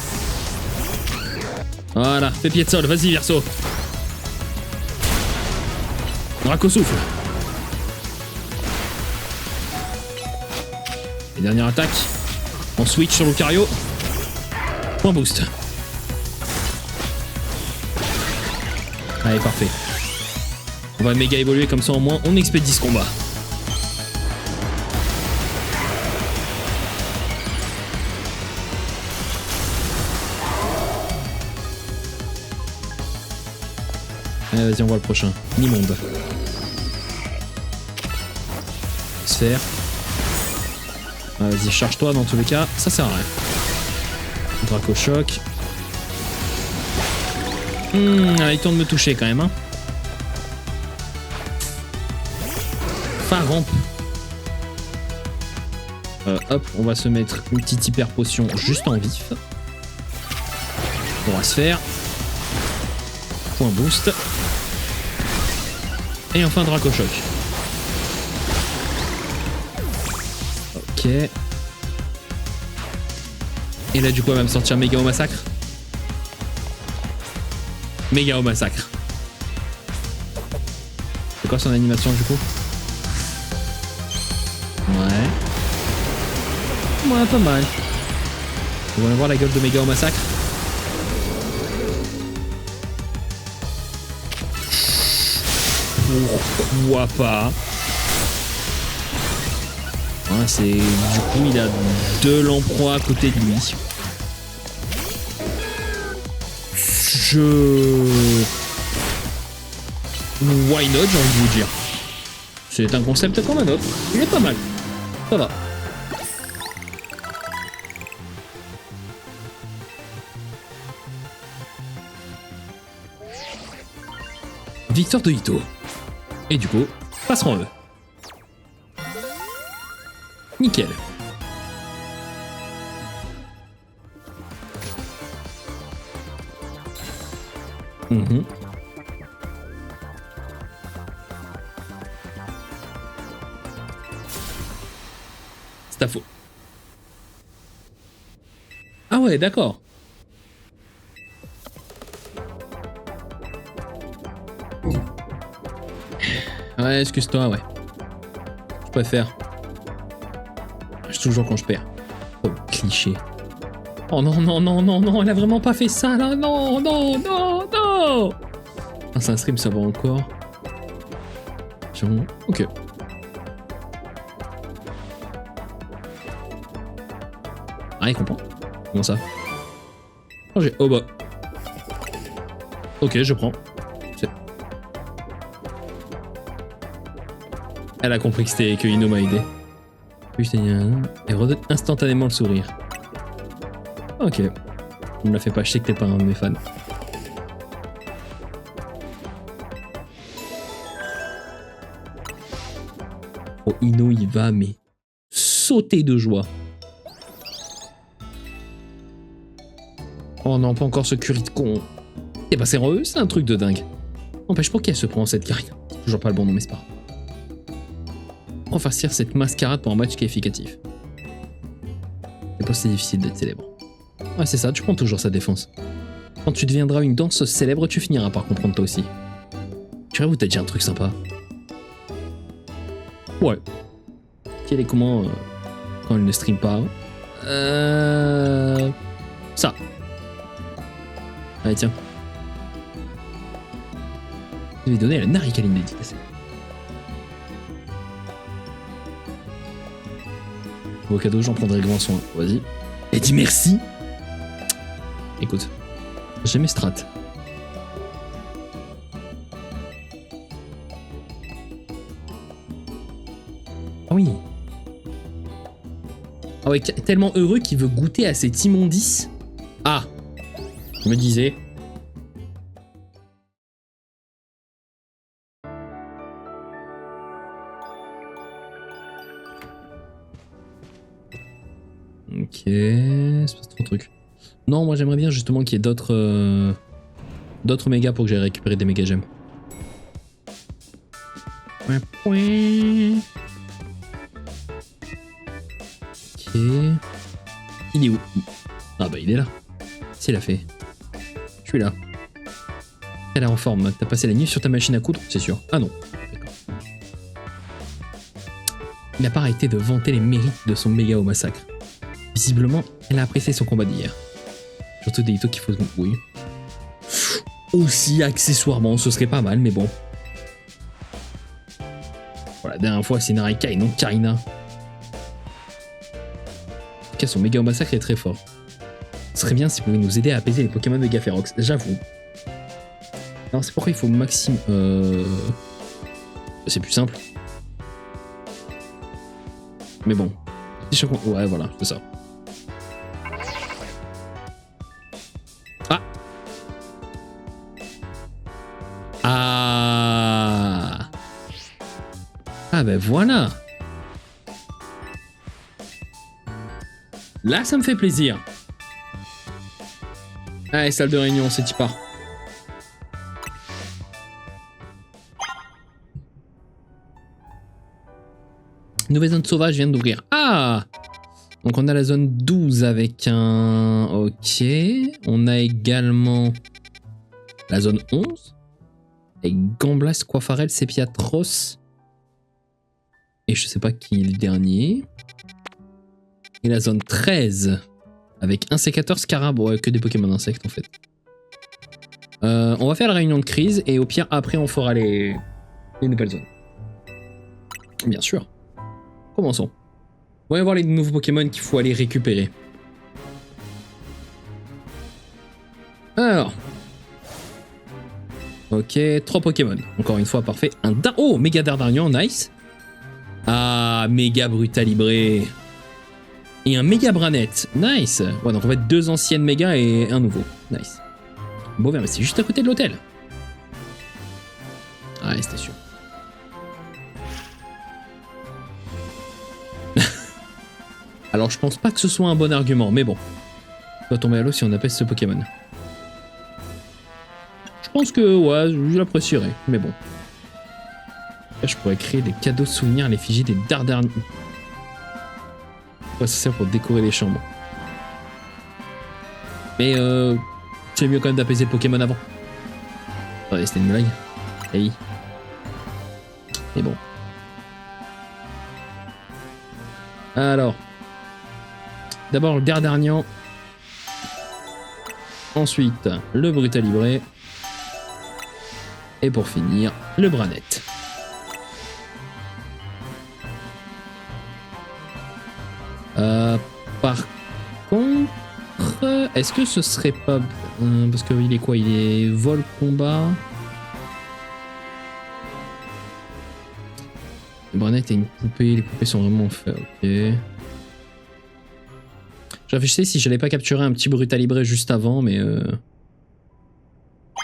Voilà, fais pied de sol, vas-y, Verso. Draco souffle. Et dernière attaque. On switch sur Lucario. Point boost. Allez, parfait. On va méga évoluer comme ça au moins on expédie ce combat. Allez, vas-y, on voit le prochain. Nimonde. Sphère. Ah, vas-y, charge-toi dans tous les cas. Ça sert à rien. Draco choc. Il tente de me toucher quand même. Hein. Fin rampe. Hop, on va se mettre une petite hyper potion juste en vif. On va se faire. Point boost. Et enfin Draco choc. Ok. Et là du coup elle va me sortir méga au massacre. Méga au massacre. C'est quoi son animation du coup? Ouais. Ouais, pas mal. On va aller voir la gueule de méga au massacre. Pourquoi pas? Ouais, c'est... Du coup, il a 2 lamproies à côté de lui. Why not, j'ai envie de vous dire. C'est un concept comme un autre. Il est pas mal. Ça va. Victoire de Ito. Et du coup, passeront eux. Nickel. Mhm. C'est ta faute. Ah ouais, d'accord. Ouais, excuse-toi, ouais. Je préfère. Je toujours quand je perds. Oh, cliché. Oh non, non, non, non, non, elle a vraiment pas fait ça là. Non, non, non, non. Ah, c'est un stream, ça va encore. Ok. Ah, il comprend. Comment ça? Oh, j'ai. Oh bah. Ok, je prends. Elle a compris que c'était que Ino m'a aidé. Puis elle redonne instantanément le sourire. Ok. Ne me la fais pas, je sais que t'es pas un de mes fans. Oh, Ino, il va, mais sauter de joie. Oh non, pas encore ce curry de con. T'es passé en eux, c'est un truc de dingue. N'empêche, pour qui elle se prend cette carrière? C'est toujours pas le bon nom, mais c'est pas grave. Pour farcir cette mascarade pour un match qualificatif. C'est pas si difficile d'être célèbre. Ouais, c'est ça, tu prends toujours sa défense. Quand tu deviendras une danseuse célèbre, tu finiras par comprendre toi aussi. Tu rêves ou t'as dit un truc sympa? Ouais. Quel est comment quand elle ne stream pas? Ça. Allez, tiens. Je vais donner à la Narikaline dédicacée. Vos cadeaux, j'en prendrai grand soin. Vas-y. Et dis merci. Écoute, j'ai mes strats. Ah oui. Ah ouais, tellement heureux qu'il veut goûter à cette immondice. Ah, je me disais. Ok, c'est pas trop le truc. Non, moi j'aimerais bien justement qu'il y ait d'autres d'autres mégas pour que j'aille récupérer des méga gemmes. Ok. Il est où? Ah bah il est là. C'est la fait. Je suis là. Elle est en forme. T'as passé la nuit sur ta machine à coudre? C'est sûr. Ah non. D'accord. Il n'a pas arrêté de vanter les mérites de son méga au massacre. Visiblement, elle a apprécié son combat d'hier. Surtout des Ito qu'il faut... Oui. Aussi, accessoirement, ce serait pas mal, mais bon. Voilà, la dernière fois, c'est Narika et non Karina. En tout cas, son méga au massacre est très fort. Ce serait bien si vous pouvez nous aider à apaiser les Pokémon de Gaferox, j'avoue. Alors, c'est pourquoi il faut Maxime... C'est plus simple. Mais bon. Ouais, voilà, c'est ça. Ah. Ah. Ah ben voilà. Là, ça me fait plaisir. Allez, salle de réunion, c'est y part. Nouvelle zone sauvage vient d'ouvrir. Ah! Donc on a la zone 12 avec un... Ok. On a également la zone 11. Avec Gamblas, Coiffarel, Sepiatros. Et je sais pas qui est le dernier. Et la zone 13. Avec un sécateur, Scarab. Ouais, que des Pokémon insectes en fait. On va faire la réunion de crise. Et au pire, après, on fera les nouvelles zones. Bien sûr. Commençons. On va voir les nouveaux Pokémon qu'il faut aller récupérer. Alors. Ok, 3 Pokémon. Encore une fois, parfait. Oh, Méga Dardarian, nice. Ah, méga brutalibré. Et un méga branette. Nice. Ouais, donc en fait 2 anciennes méga et un nouveau. Nice. Bon, mais c'est juste à côté de l'hôtel. Ouais, c'était sûr. Alors je pense pas que ce soit un bon argument, mais bon. On va tomber à l'eau si on appelle ce Pokémon. Je pense que, ouais, je l'apprécierais, mais bon. Là, je pourrais créer des cadeaux souvenirs à l'effigie des Dardarniens. Ouais, ça sert pour décorer les chambres. Mais c'est mieux quand même d'apaiser le Pokémon avant. Attendez, c'était une blague. Hey. Mais bon. Alors. D'abord le Dardarnian. Ensuite, le Brutalibré. Et pour finir, le Branette. Par contre, est-ce que ce serait pas... parce qu'il est quoi? Il est vol combat. Le Branette est une poupée. Les poupées sont vraiment faites. Ok. Je réfléchissais si j'allais pas capturer un petit Brutalibré juste avant, mais...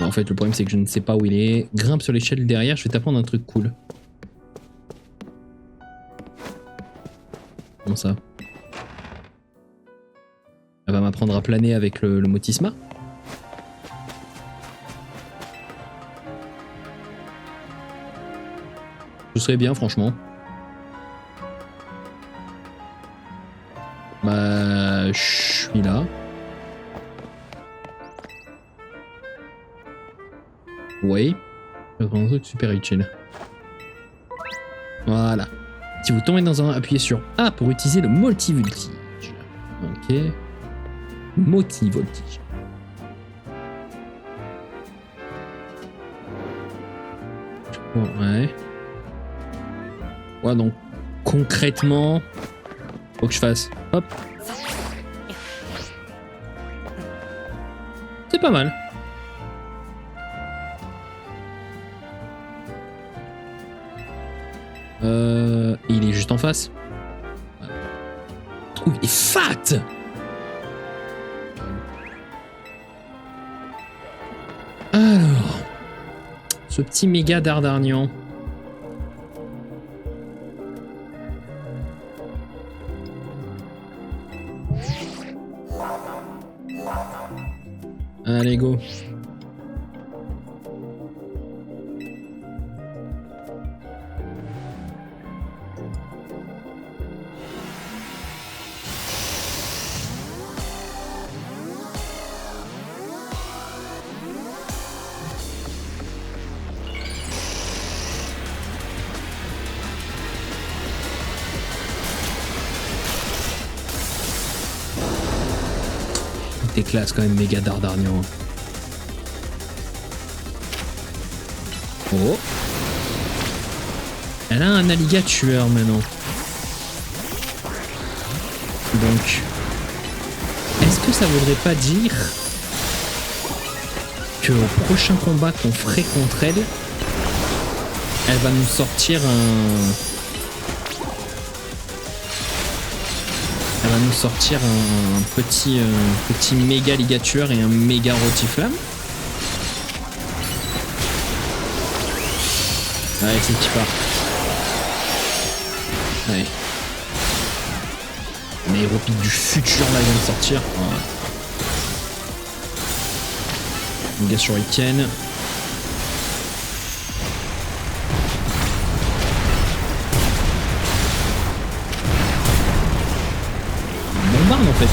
En fait, le problème, c'est que je ne sais pas où il est. Grimpe sur l'échelle derrière, je vais t'apprendre un truc cool. Comment ça? Elle va m'apprendre à planer avec le Motisma. Ce serait bien, franchement. Bah, je suis là. Oui. C'est un truc super utile. Voilà. Si vous tombez dans un, appuyez sur A pour utiliser le multivoltige. Ok. Multivoltige. Ouais. Ouais, donc concrètement, faut que je fasse. Hop. C'est pas mal. Il est juste en face. Oh, il est fat! Alors, ce petit méga Dardarnian. Allez, go. T'es classe quand même, méga Dardarnian. Oh. Elle a un alligator maintenant. Donc, est-ce que ça voudrait pas dire que au prochain combat qu'on ferait contre elle, elle va nous sortir un... Elle va nous sortir un petit méga ligature et un méga rotiflamme. Allez, c'est qui part. Allez. Un aéropique du futur là vient de sortir. Voilà. Méga shuriken. Bombarde en fait.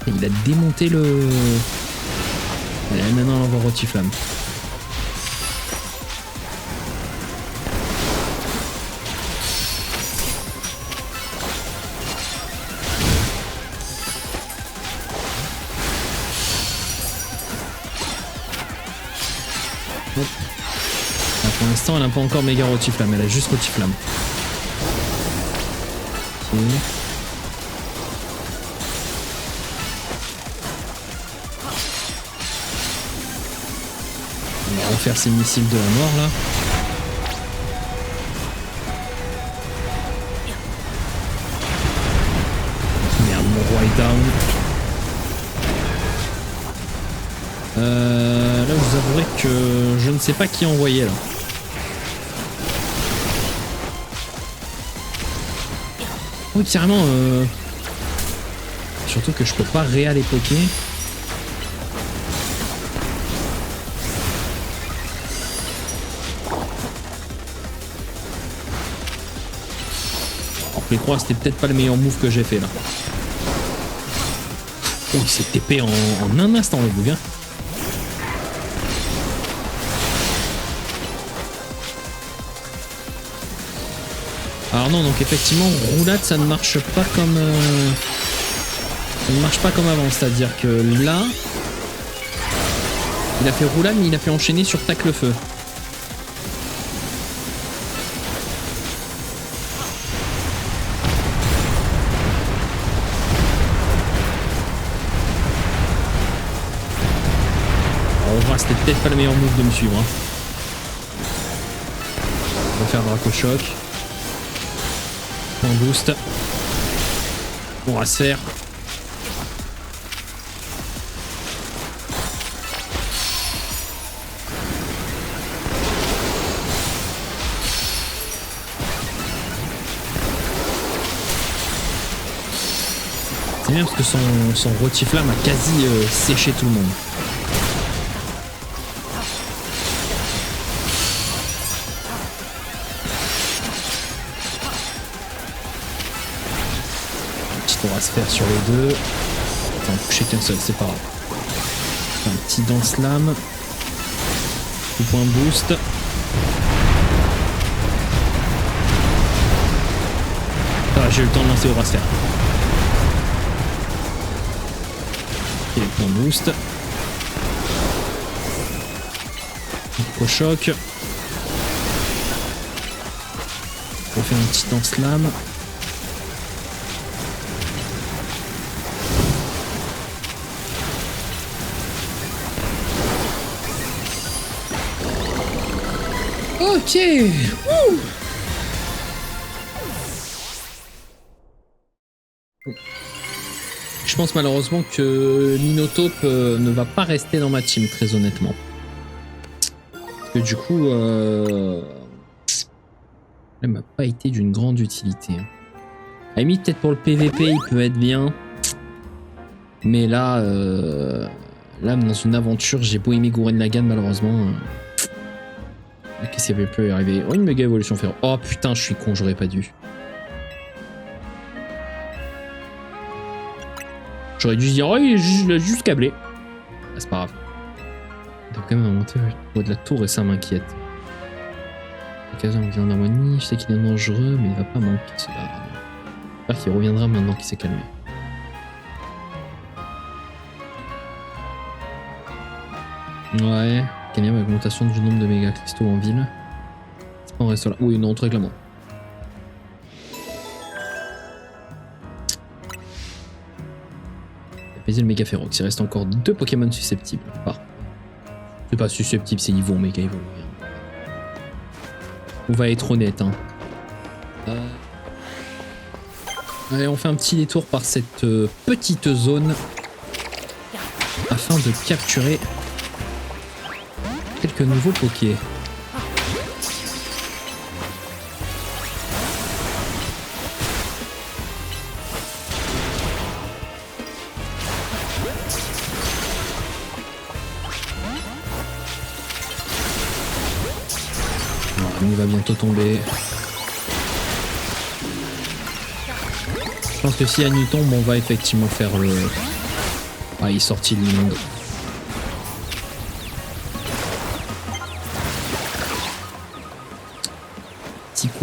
Et il a démonté le... Allez, maintenant on va rotiflamme. Hop. Là, pour l'instant elle n'a pas encore méga rotiflamme, elle a juste rotiflamme. Okay. On va refaire ces missiles de la mort là. Merde, mon roi est down. Là, je vous avouerai que je ne sais pas qui envoyer là. Oui, carrément. Surtout que je peux pas réaller poker. Je les crois, c'était peut-être pas le meilleur move que j'ai fait là. Oh, il s'est TP en un instant le bouc, hein. Alors non, donc effectivement, roulade, ça ne marche pas comme... ça ne marche pas comme avant, c'est-à-dire que là... Il a fait roulade, mais il a fait enchaîner sur tac le feu. On voit, c'était peut-être pas le meilleur move de me suivre. Hein. On va faire Draco Choc. Point boost. On va se faire. C'est bien parce que son rotiflamme a quasi séché tout le monde. On va se faire sur les deux. Enfin, coucher qu'un seul, c'est pas grave. Un petit dance lame. Coup point boost. Ah, j'ai eu le temps de lancer au bras sphère. Ok, point boost. Au choc. On fait un petit dance lame. Ok. Wouh. Je pense malheureusement que Minotaur ne va pas rester dans ma team, très honnêtement. Parce que du coup, elle m'a pas été d'une grande utilité. À la limite, peut-être pour le PVP, il peut être bien. Mais là, là dans une aventure, j'ai beau aimer Gurren Lagann, malheureusement... Qu'est-ce qui avait pu arriver? Oh, une méga évolution féroce. Oh putain, je suis con, j'aurais pas dû. J'aurais dû dire, oh, il est juste câblé. Ah, c'est pas grave. Il doit quand même monter au haut de la tour et ça m'inquiète. L'occasion vient d'harmonie, je sais qu'il est dangereux, mais il va pas manquer cela. J'espère qu'il reviendra maintenant qu'il s'est calmé. Ouais. Gagnable augmentation du nombre de méga cristaux en ville. C'est pas en restant là. Oui, non, très clairement. Apaiser le méga férox. Il reste encore 2 Pokémon susceptibles. Enfin, c'est pas susceptible, c'est niveau méga évolué. On va être honnête. Hein. Allez, on fait un petit détour par cette petite zone afin de capturer quelques nouveaux Pokés. Il va bientôt tomber. Je pense que si la nuit tombe, on va effectivement faire le... Ah, il est sorti de l'immonde.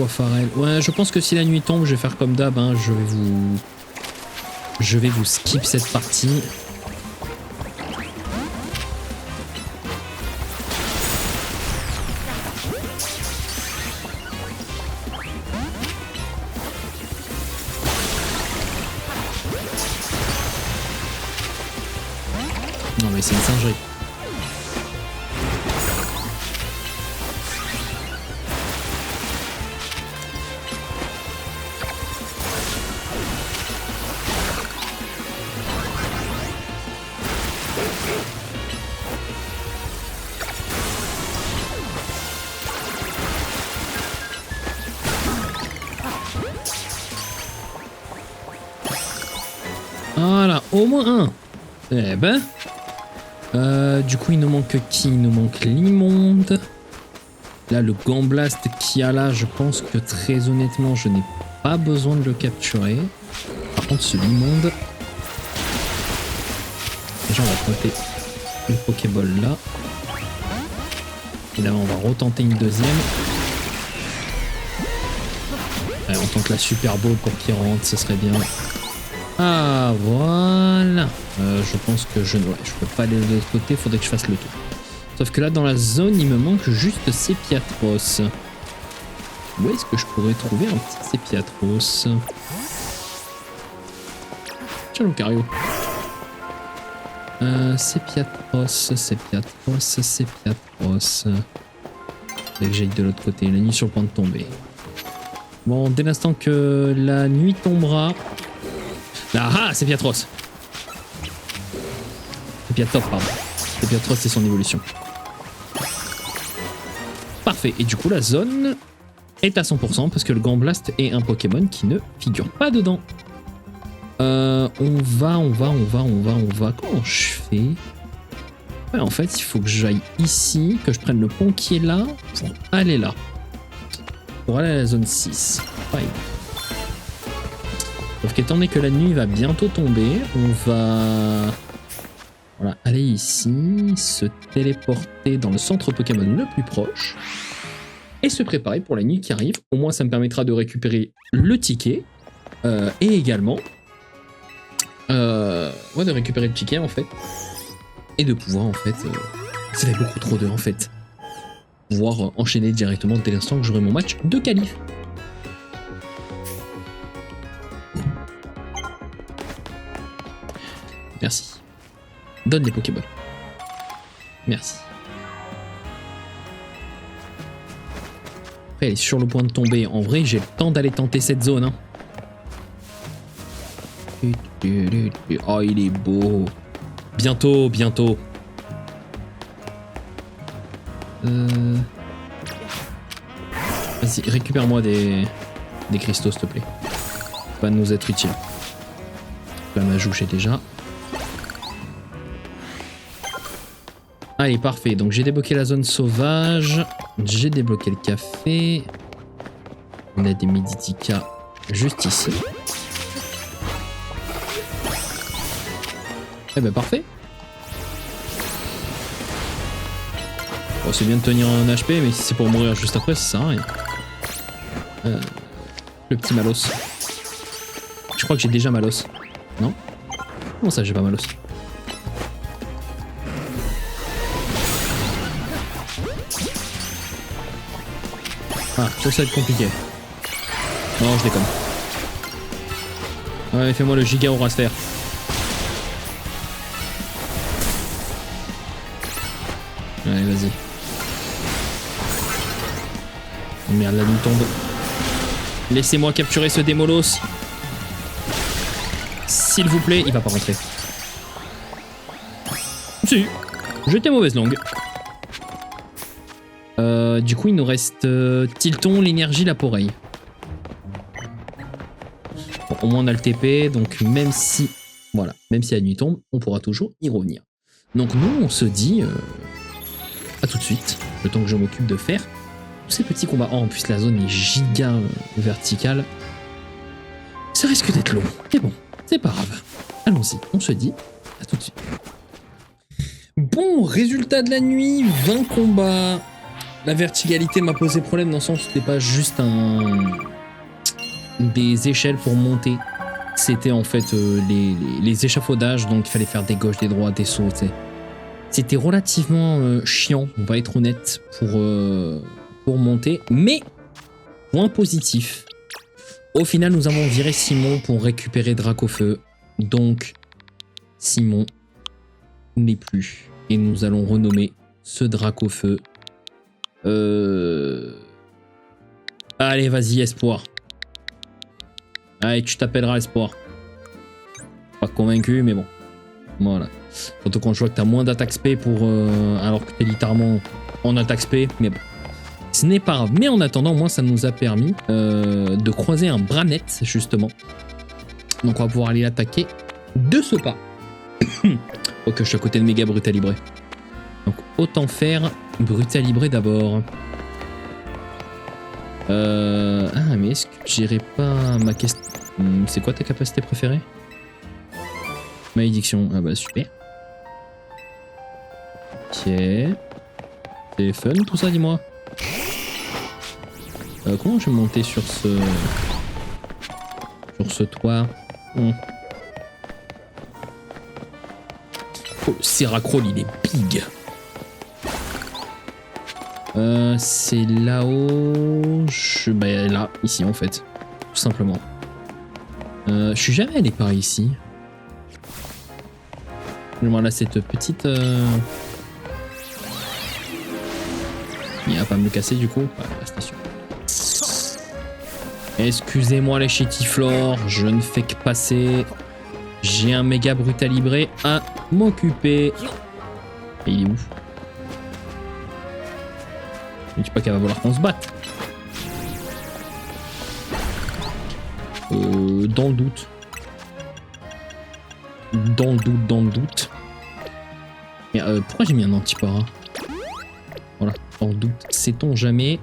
Farel. Ouais, je pense que si la nuit tombe, je vais faire comme d'hab, hein, je vais vous skip cette partie. Non mais c'est une singerie. au moins un. Eh ben. Du coup, il nous manque qui? Il nous manque l'immonde. Là, le Gamblast qu'il y a là, je pense que très honnêtement, je n'ai pas besoin de le capturer. Par contre, ce immonde. Déjà, on va tenter le Pokéball là. Évidemment, on va retenter une deuxième. Allez, on tente la Super Bowl pour qu'il rentre, ce serait bien. Ah, voilà. Je pense que je peux pas aller de l'autre côté, faudrait que je fasse le tour. Sauf que là, dans la zone, il me manque juste Sepiatros. Où est-ce que je pourrais trouver un petit Sepiatros? Tiens, Lucario. Sepiatros. Dès que j'aille de l'autre côté, la nuit sur le point de tomber. Bon, dès l'instant que la nuit tombera... Ah, Sepiatros. Sepiatop, pardon. Sepiatros, c'est son évolution. Parfait. Et du coup, la zone est à 100% parce que le Gamblast est un Pokémon qui ne figure pas dedans. On va. Comment je fais? Ouais, en fait, il faut que j'aille ici, que je prenne le pont qui est là pour aller là. Pour aller à la zone 6. Fine. Sauf qu'étant donné que la nuit va bientôt tomber, on va... Voilà, aller ici, se téléporter dans le centre Pokémon le plus proche et se préparer pour la nuit qui arrive. Au moins, ça me permettra de récupérer le ticket et également de récupérer le ticket en fait et de pouvoir en fait, ça fait beaucoup trop d'heures en fait, pouvoir enchaîner directement dès l'instant que j'aurai mon match de qualif. Merci. Donne les Pokéballs. Merci. Après, elle est sur le point de tomber. En vrai, j'ai le temps d'aller tenter cette zone. Hein. Oh, il est beau. Bientôt. Vas-y, récupère-moi des cristaux, s'il te plaît. Ça va nous être utile. Là, ma joue, j'ai déjà. Allez, parfait. Donc j'ai débloqué la zone sauvage. J'ai débloqué le café. On a des Meditica juste ici. Eh ben parfait. Bon, c'est bien de tenir un HP, mais si c'est pour mourir juste après, ça sert à rien. Le petit Malos. Je crois que j'ai déjà Malos. Non? Comment ça, j'ai pas Malos? Ah, ça va être compliqué. Non, je déconne. Ouais, fais-moi le giga Aurasphère. Allez, vas-y. Oh merde, la nuit tombe. Laissez-moi capturer ce Démolos. S'il vous plaît, il va pas rentrer. Si, j'étais mauvaise langue. Du coup, il nous reste Tilton, l'énergie, la Poreille. Bon, au moins, on a le TP, donc même si... Voilà, même si la nuit tombe, on pourra toujours y revenir. Donc nous, on se dit... à tout de suite, le temps que je m'occupe de faire tous ces petits combats. Oh, en plus, la zone est giga verticale. Ça risque d'être long. Mais bon, c'est pas grave. Allons-y, on se dit à tout de suite. Bon, résultat de la nuit, 20 combats. La verticalité m'a posé problème dans le sens où c'était pas juste des échelles pour monter. C'était en fait les échafaudages, donc il fallait faire des gauches, des droites, des sauts. C'était relativement chiant, on va être honnête, pour monter. Mais, point positif, au final nous avons viré Simon pour récupérer Dracofeu. Donc, Simon n'est plus. Et nous allons renommer ce Dracofeu. Allez, vas-y, Espoir. Allez, tu t'appelleras Espoir. Pas convaincu, mais bon. Voilà. Surtout quand je vois que t'as moins d'attaque spé pour... alors que t'es littéralement en attaque spé, mais bon. Ce n'est pas grave. Mais en attendant, moi, ça nous a permis de croiser un Branette, justement. Donc on va pouvoir aller l'attaquer de ce pas. Ok, je suis à côté de méga Brutalibré. Donc autant faire Brutalibré d'abord. Ah, mais est-ce que j'irai pas ma question? C'est quoi ta capacité préférée? Malédiction. Ah bah super. Ok. C'est fun tout ça, dis-moi. Comment je vais monter sur ce toit? Oh, Seracroll, il est big. C'est là-haut. Bah là, ici en fait. Tout simplement. Je suis jamais allé par ici. Je vois là cette petite... Il va pas me le casser du coup. Ouais, la station. Excusez-moi les chétiflores, je ne fais que passer. J'ai un méga Brutalibré à m'occuper. Et il est où? Je dis pas qu'elle va vouloir qu'on se batte. Dans le doute. Dans le doute. Mais pourquoi j'ai mis un antipara? Voilà, dans le doute. Sait-on jamais?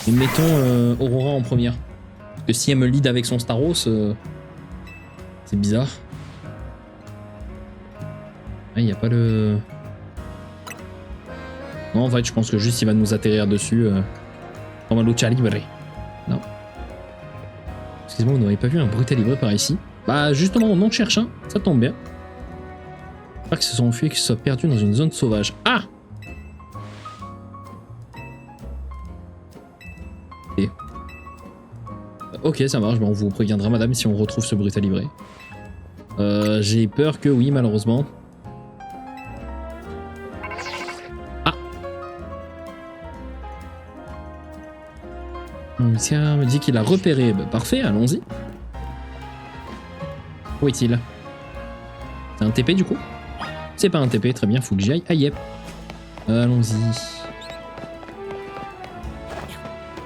Et mettons Aurora en première. Parce que si elle me lead avec son Staros, c'est bizarre. Ah, il n'y a pas le... Non, en fait, je pense que juste il va nous atterrir dessus. Comme un Lucha Libre. Non. Excusez-moi, vous n'auriez pas vu un Brutalibré par ici? Bah, justement, on en cherche un. Ça tombe bien. Pas qu'ils se sont enfuis et qu'ils se soient perdus dans une zone sauvage. Ah! Et... Ok, ça marche. Bon, on vous préviendra, madame, si on retrouve ce Brutalibré. J'ai peur que oui, malheureusement. Tiens, me dit qu'il a repéré. Bah, parfait, allons-y. Où est-il? C'est un TP du coup? C'est pas un TP, très bien, faut que j'y aille. Ah yep. Allons-y.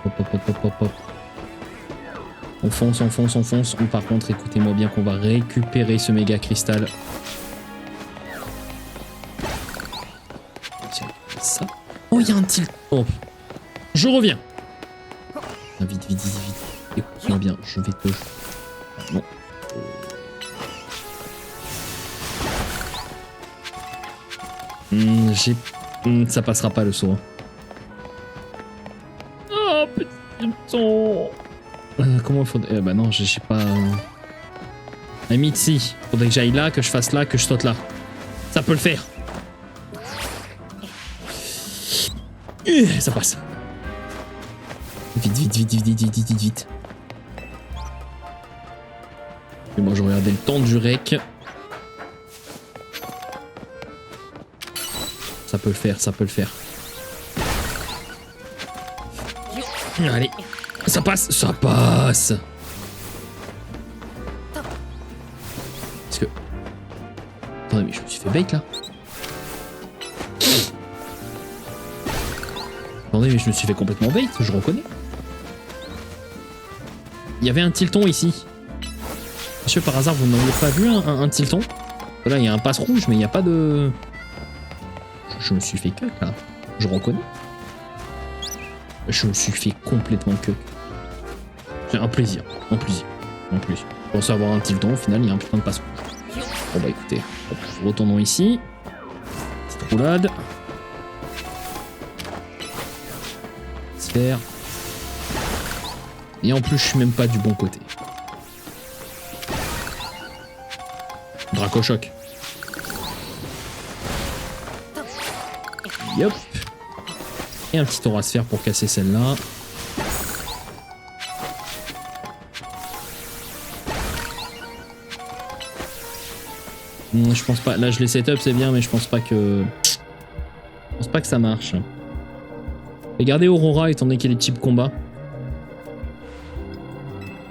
Hop, hop, hop, hop, hop, hop. On fonce, on fonce, on fonce. Oh, par contre, écoutez-moi bien qu'on va récupérer ce méga cristal. Tiens, ça. Oh, il y a un tilt. Oh. Je reviens. Ah, vite, vite, vite, vite. Écoute-moi bien, je vais te... Non. Ça passera pas le saut. Oh, petit son. Comment il faudrait... bah non, j'ai pas... Limite, si. Faudrait que j'aille là, que je fasse là, que je saute là. Ça peut le faire. Ça passe. Vite, vite, vite, vite, vite, vite, vite, vite. Et moi, je regardais le temps du rec. Ça peut le faire, ça peut le faire. Allez, ça passe, ça passe. Est-ce que... Attendez, mais je me suis fait bait là. Attendez, mais je me suis fait complètement bait, je reconnais. Il y avait un tilton ici. Monsieur, par hasard, vous n'auriez pas vu un tilton? Là, il y a un passe rouge, mais il n'y a pas de... Je me suis fait que là. Je reconnais. Je me suis fait complètement que. C'est un plaisir. En plus. En plus. Je pensais avoir un tilton, au final, il y a un putain de passe rouge. Bon bah écoutez, hop, retournons ici. Petite roulade. Sphère. Et en plus, je suis même pas du bon côté. Dracochoc. Yop. Et un petit Aurasphère pour casser celle-là. Je pense pas. Là, je les setup, c'est bien, mais je pense pas que. Je pense pas que ça marche. Regardez Aurora, étant donné qu'elle est type combat.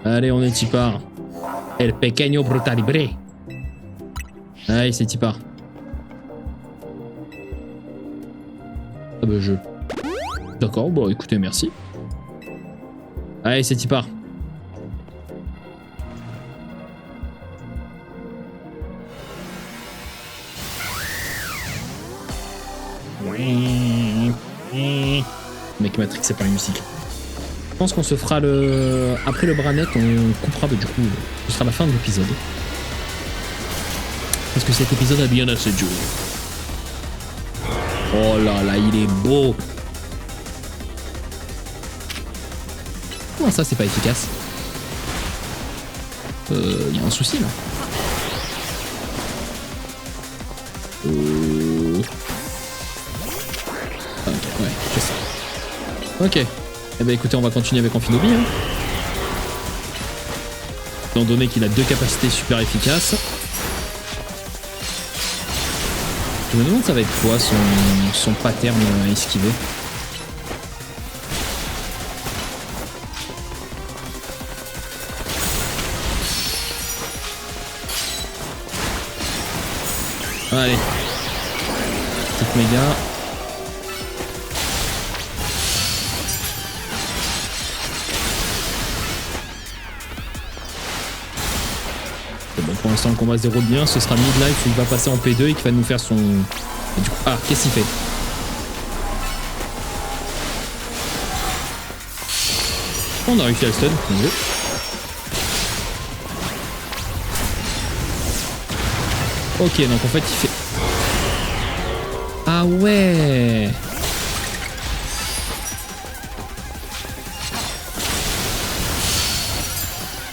Allez, on est typard. El pequeño Brutalibré. Allez, c'est typard. Ah bah je... D'accord, bon écoutez, merci. Allez, c'est typard. Mec, Matrix, c'est pas une musique. Je pense qu'on se fera le... Après le bras net, on coupera, du coup, ce sera la fin de l'épisode. Parce que cet épisode a bien assez duré. Oh là là, il est beau. Comment ça, c'est pas efficace? Y a un souci, là. Ok, ouais, c'est ça. Ok. Eh ben écoutez, on va continuer avec Amphinobi. Hein. Étant donné qu'il a 2 capacités super efficaces. Je me demande ça va être quoi son pattern à esquiver. Allez. Petite méga. Bon, pour l'instant le combat se déroule bien, ce sera mid-life où il va passer en P2 et qui va nous faire son... Et du coup... Ah, qu'est-ce qu'il fait? On a réussi à le stun, bien joué. Ok, donc en fait il fait... Ah ouais.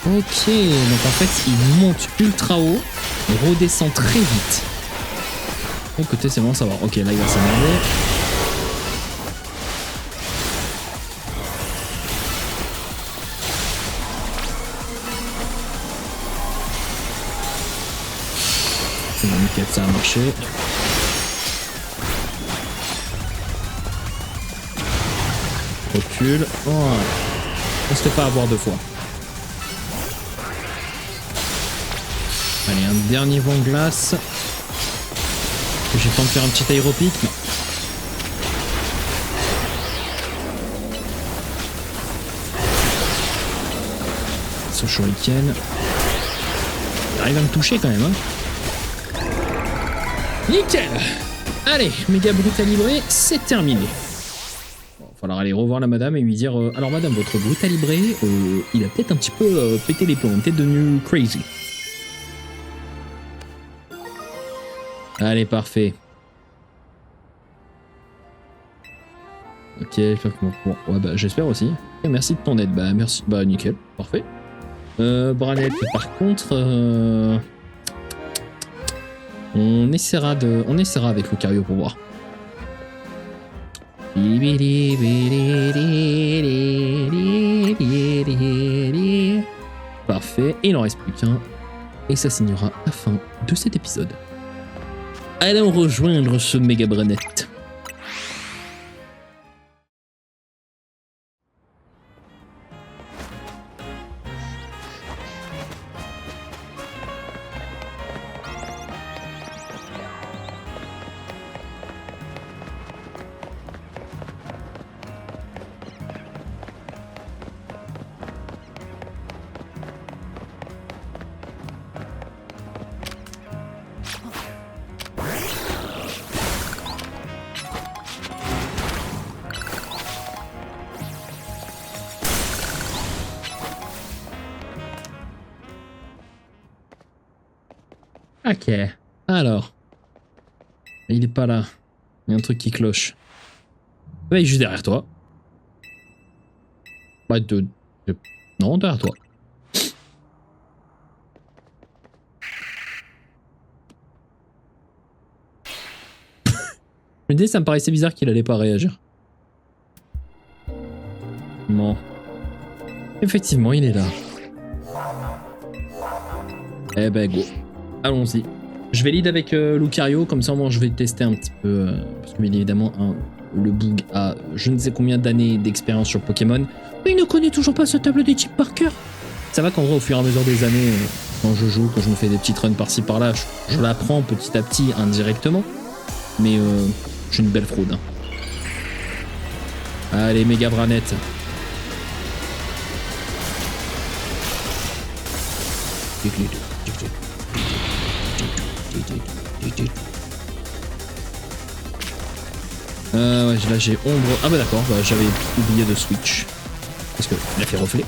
Ok, donc en fait il monte ultra haut et redescend très vite. Écoutez, c'est bon à savoir. Ok, là il va s'emmerder. C'est bon, nickel, ça a marché. Recule. Oh, on se fait pas avoir 2 fois. Allez, un dernier vent glace. J'ai le temps de faire un petit aéropic. Non. Son shuriken. Il arrive à me toucher quand même. Hein. Nickel. Allez, méga brut calibré, c'est terminé. Bon, il va falloir aller revoir la madame et lui dire alors madame, votre brut calibré, il a peut-être un petit peu pété les plombs, peut-être devenu crazy. Allez, parfait. Ok, bon, ouais, bah, j'espère aussi. Et merci de ton aide. Bah, merci. Bah, nickel. Parfait. Branette, par contre, on essaiera avec Lucario pour voir. Parfait. Et il en reste plus qu'un. Et ça signera la fin de cet épisode. Allons rejoindre ce méga Branette. Ok, alors. Il est pas là. Il y a un truc qui cloche. Ouais, il est juste derrière toi. Ouais, non, derrière toi. Je me disais, ça me paraissait bizarre qu'il allait pas réagir. Bon. Effectivement, il est là. Eh ben, go. Allons-y. Je vais lead avec Lucario, comme ça au moins je vais tester un petit peu, parce que bien évidemment le Boog a je ne sais combien d'années d'expérience sur Pokémon. Mais il ne connaît toujours pas ce tableau des types par cœur. Ça va qu'en vrai au fur et à mesure des années, quand je joue, quand je me fais des petites runs par-ci par-là, je l'apprends petit à petit indirectement. Mais je suis une belle fraude. Hein. Allez, méga Branette. Ouais, là j'ai ombre. Ah bah d'accord, bah, j'avais oublié de switch. Parce que il a fait reflet.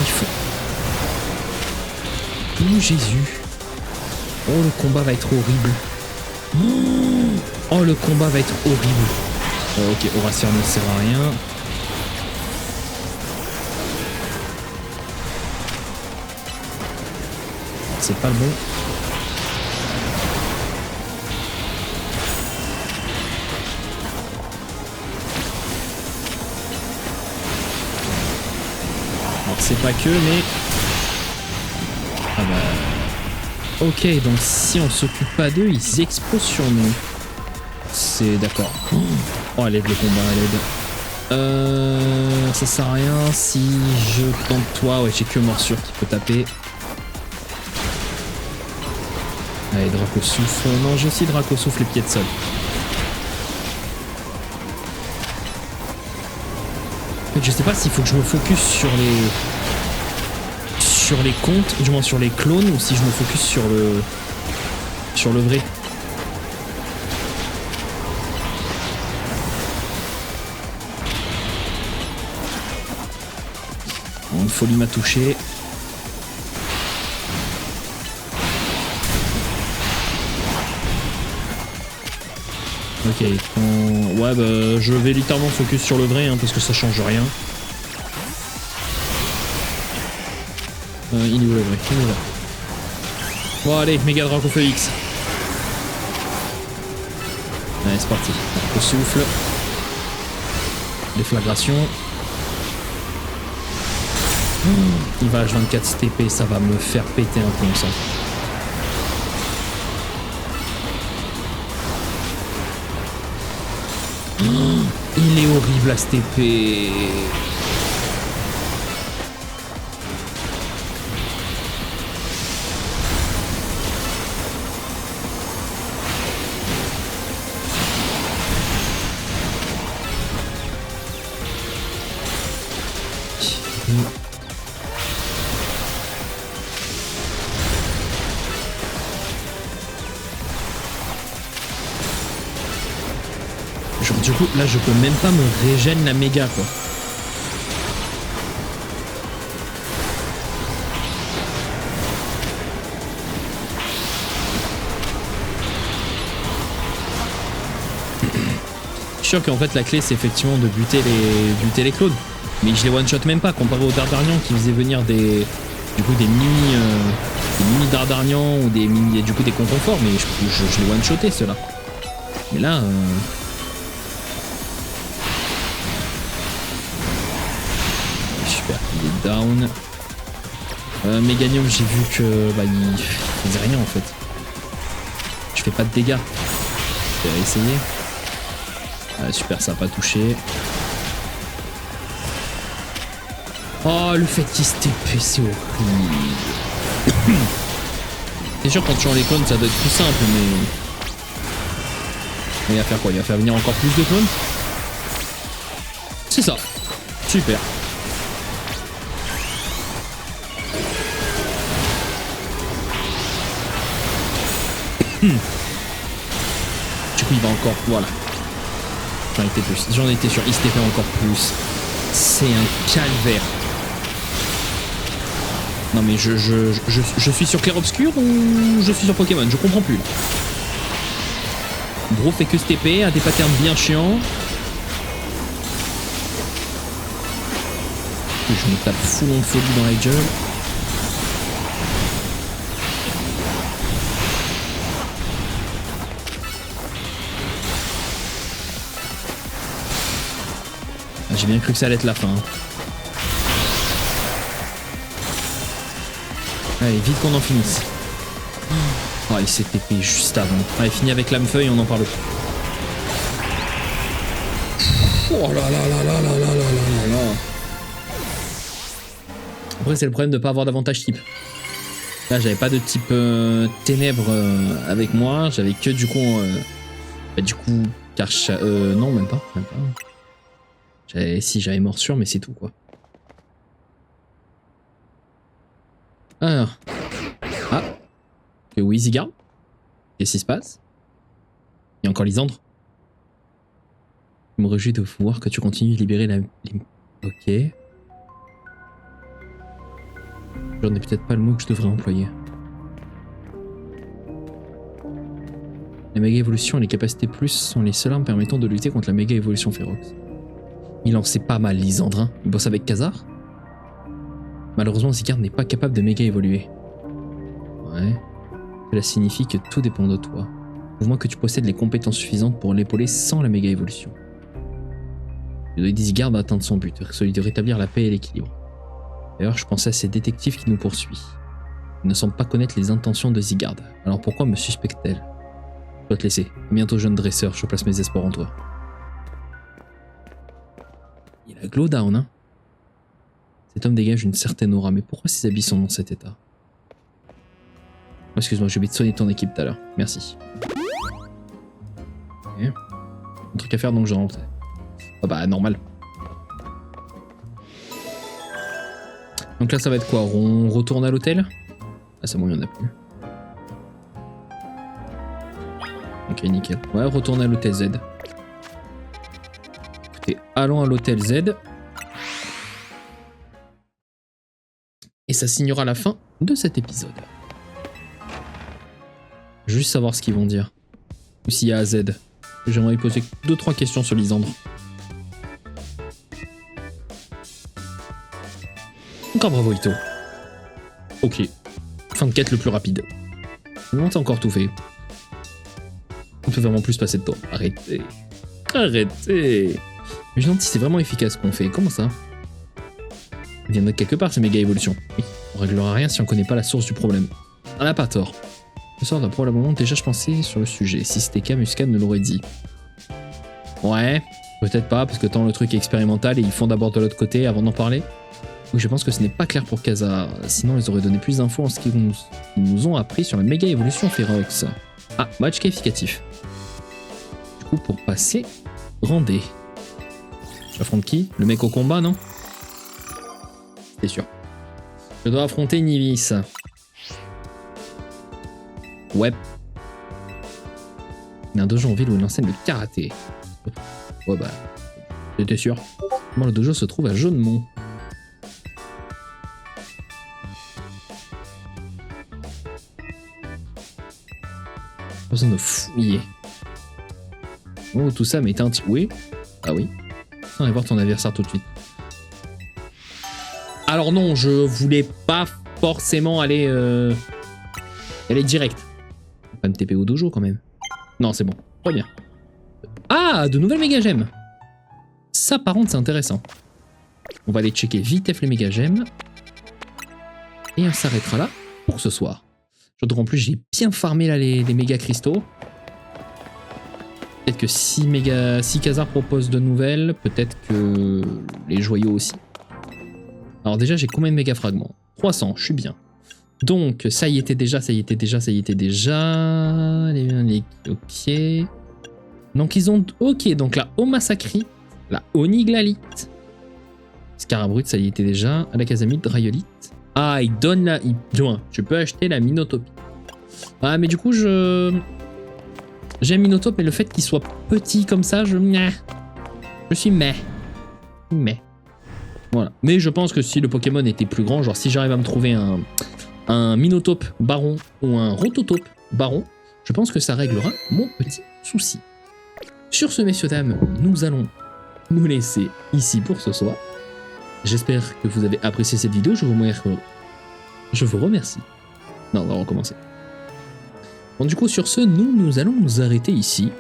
Il faut. Oh Jésus. Oh le combat va être horrible. Oh le combat va être horrible. Ok, Horacier ne sert à rien. C'est pas le bon. Alors c'est pas que, mais... Ah bah... Ok, donc si on s'occupe pas d'eux, ils explosent sur nous. C'est d'accord. Oh, elle aide le combat, elle aide. Ça sert à rien si je tente toi. Ouais, j'ai que morsure qui peut taper. Allez, Draco souffle. Non, j'ai aussi Draco souffle les pieds de sol. En fait, je sais pas s'il faut que je me focus sur les comptes, du moins sur les clones, ou si je me focus sur le vrai. Une folie m'a touché. Ok, ouais bah je vais littéralement focus sur le vrai hein, parce que ça change rien. Il est où le vrai? Il est là. Bon allez, méga Draco Feu X. Allez c'est parti. Au souffle. Déflagration. Il va H24 STP, ça va me faire péter un plomb ça. Il est horrible à STP. Genre du coup là je peux même pas me régène la méga quoi. Je suis sûr qu'en fait la clé c'est effectivement de buter les clones. Mais je les one shot même pas comparé aux Dardarnians qui faisaient venir des mini Dardarnians ou des mini du coup des conconforts, mais je les one shotais ceux-là. Mais là super, il est down. Meganium, j'ai vu que bah il faisait rien en fait. Je fais pas de dégâts. Je vais essayer. Ah, super, ça a pas touché. Oh, le fait qu'il se TP, c'est horrible. C'est sûr, quand tu as les clones, ça doit être plus simple, mais... Il va faire quoi? Il va faire venir encore plus de clones? C'est ça. Super. Du coup, il va encore... Voilà. J'en étais sûr. Il se TP encore plus. C'est un calvaire. Non mais je suis sur Clair Obscur ou je suis sur Pokémon? Je comprends plus. Bro fait que se TP à des patterns bien chiants. Et je me tape full on de folie dans la gueule. J'ai bien cru que ça allait être la fin. Allez, vite qu'on en finisse. Oh, il s'est TP juste avant. Allez, fini avec l'âme-feuille, on en parle plus. Oh là là là là là là là là là. Après, c'est le problème de pas avoir d'avantage type. Là, j'avais pas de type ténèbres avec moi. J'avais que du coup... non, même pas. Si, j'avais morsure, mais c'est tout, quoi. Alors. Ah. oui, Zygarde. Qu'est-ce qui se passe? Il y a encore Lysandre. Je me réjouis de voir que tu continues de libérer la... Ok. J'en ai peut-être pas le mot que je devrais employer. La méga évolution et les capacités plus sont les seules armes permettant de lutter contre la méga évolution Ferox. Il en sait pas mal, Lysandre, hein. Il bosse avec Khazar. Malheureusement, Zygarde n'est pas capable de méga évoluer. Ouais. Cela signifie que tout dépend de toi. Au moins que tu possèdes les compétences suffisantes pour l'épauler sans la méga évolution. Tu dois aider Zygarde à atteindre son but, celui de rétablir la paix et l'équilibre. D'ailleurs, je pensais à ces détectives qui nous poursuivent. Ils ne semblent pas connaître les intentions de Zygarde. Alors pourquoi me suspectent-elles? Je dois te laisser. À bientôt, jeune dresseur, je place mes espoirs en toi. Il a glow down, hein. Cet homme dégage une certaine aura, mais pourquoi ses habits sont dans cet état? Oh, excuse-moi, j'ai oublié de soigner ton équipe tout à l'heure. Merci. Ok. Un truc à faire, donc je rentre. Ah bah, normal. Donc là, ça va être quoi? On retourne à l'hôtel? Ah, c'est bon, il n'y en a plus. Ok, nickel. Ouais, retourne à l'hôtel Z. Écoutez, allons à l'hôtel Z. Et ça signera la fin de cet épisode. Juste savoir ce qu'ils vont dire. Ou s'il y a AZ. J'aimerais y poser 2-3 questions sur Lysandre. Encore bravo Ito. Ok. Fin de quête le plus rapide. Non, t'as encore tout fait. On peut vraiment plus passer de temps. Arrêtez. Arrêtez. Mais gentil, c'est vraiment efficace ce qu'on fait. Comment ça? Il vient de quelque part ces méga évolutions. Oui, on réglera rien si on connaît pas la source du problème. On n'a pas tort. Le soir va probablement déjà je pensais sur le sujet. Si c'était cas, Muscade me l'aurait dit. Ouais, peut-être pas, parce que tant le truc est expérimental et ils font d'abord de l'autre côté avant d'en parler. Donc je pense que ce n'est pas clair pour Khazar. Sinon ils auraient donné plus d'infos en ce qu'ils nous ont appris sur la méga évolution Ferox. Ah, match qualificatif. Du coup pour passer, rendez. J'affronte qui? Le mec au combat, non? C'est sûr. Je dois affronter Nivis. Ouais. Il y a un dojo en ville où il enseigne le karaté. Ouais bah, j'étais sûr. Comment le dojo se trouve à Jaunemont? Pas besoin de fouiller. Oh, tout ça m'est un petit... Oui. Ah oui. On va voir ton adversaire tout de suite. Alors non, je voulais pas forcément aller direct. Pas me TP au dojo quand même. Non, c'est bon. Très bien. Ah, de nouvelles méga gemmes. Ça, par contre, c'est intéressant. On va aller checker vite les méga gemmes. Et on s'arrêtera là pour ce soir. Surtout qu'en plus, j'ai bien farmé là les méga cristaux. Peut-être que si Khazar propose de nouvelles, peut-être que les joyaux aussi. Alors déjà, j'ai combien de méga fragments? 300, je suis bien. Donc, ça y était déjà. Ok. Donc, ils ont... Ok, donc la Omasacri, la Oniglalite, Scarabrut, ça y était déjà. La Casamite, Drayolite. Ah, il donne la... Loin, tu peux acheter la Minotopie. Ah, mais du coup, j'aime Minotaur, mais le fait qu'il soit petit comme ça, je suis mais. Voilà. Mais je pense que si le Pokémon était plus grand, genre si j'arrive à me trouver un Minotaur Baron ou un Rototope Baron, je pense que ça réglera mon petit souci. Sur ce, messieurs, dames, nous allons nous laisser ici pour ce soir. J'espère que vous avez apprécié cette vidéo. Je vous remercie. Non, on va recommencer. Bon, du coup, sur ce, nous allons nous arrêter ici.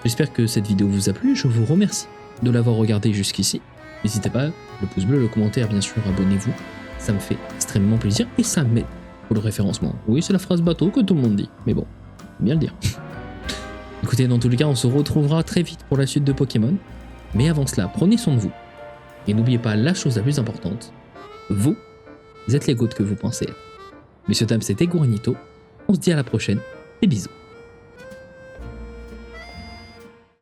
J'espère que cette vidéo vous a plu. Je vous remercie de l'avoir regardé jusqu'ici. N'hésitez pas, le pouce bleu, le commentaire, bien sûr, abonnez-vous. Ça me fait extrêmement plaisir et ça m'aide pour le référencement. Oui, c'est la phrase bateau que tout le monde dit, mais bon, faut bien le dire. Écoutez, dans tous les cas, on se retrouvera très vite pour la suite de Pokémon. Mais avant cela, prenez soin de vous. Et n'oubliez pas la chose la plus importante. Vous êtes les gouttes que vous pensez être. Messieurs, dames, c'était Gourinito. On se dit à la prochaine. Et bisous.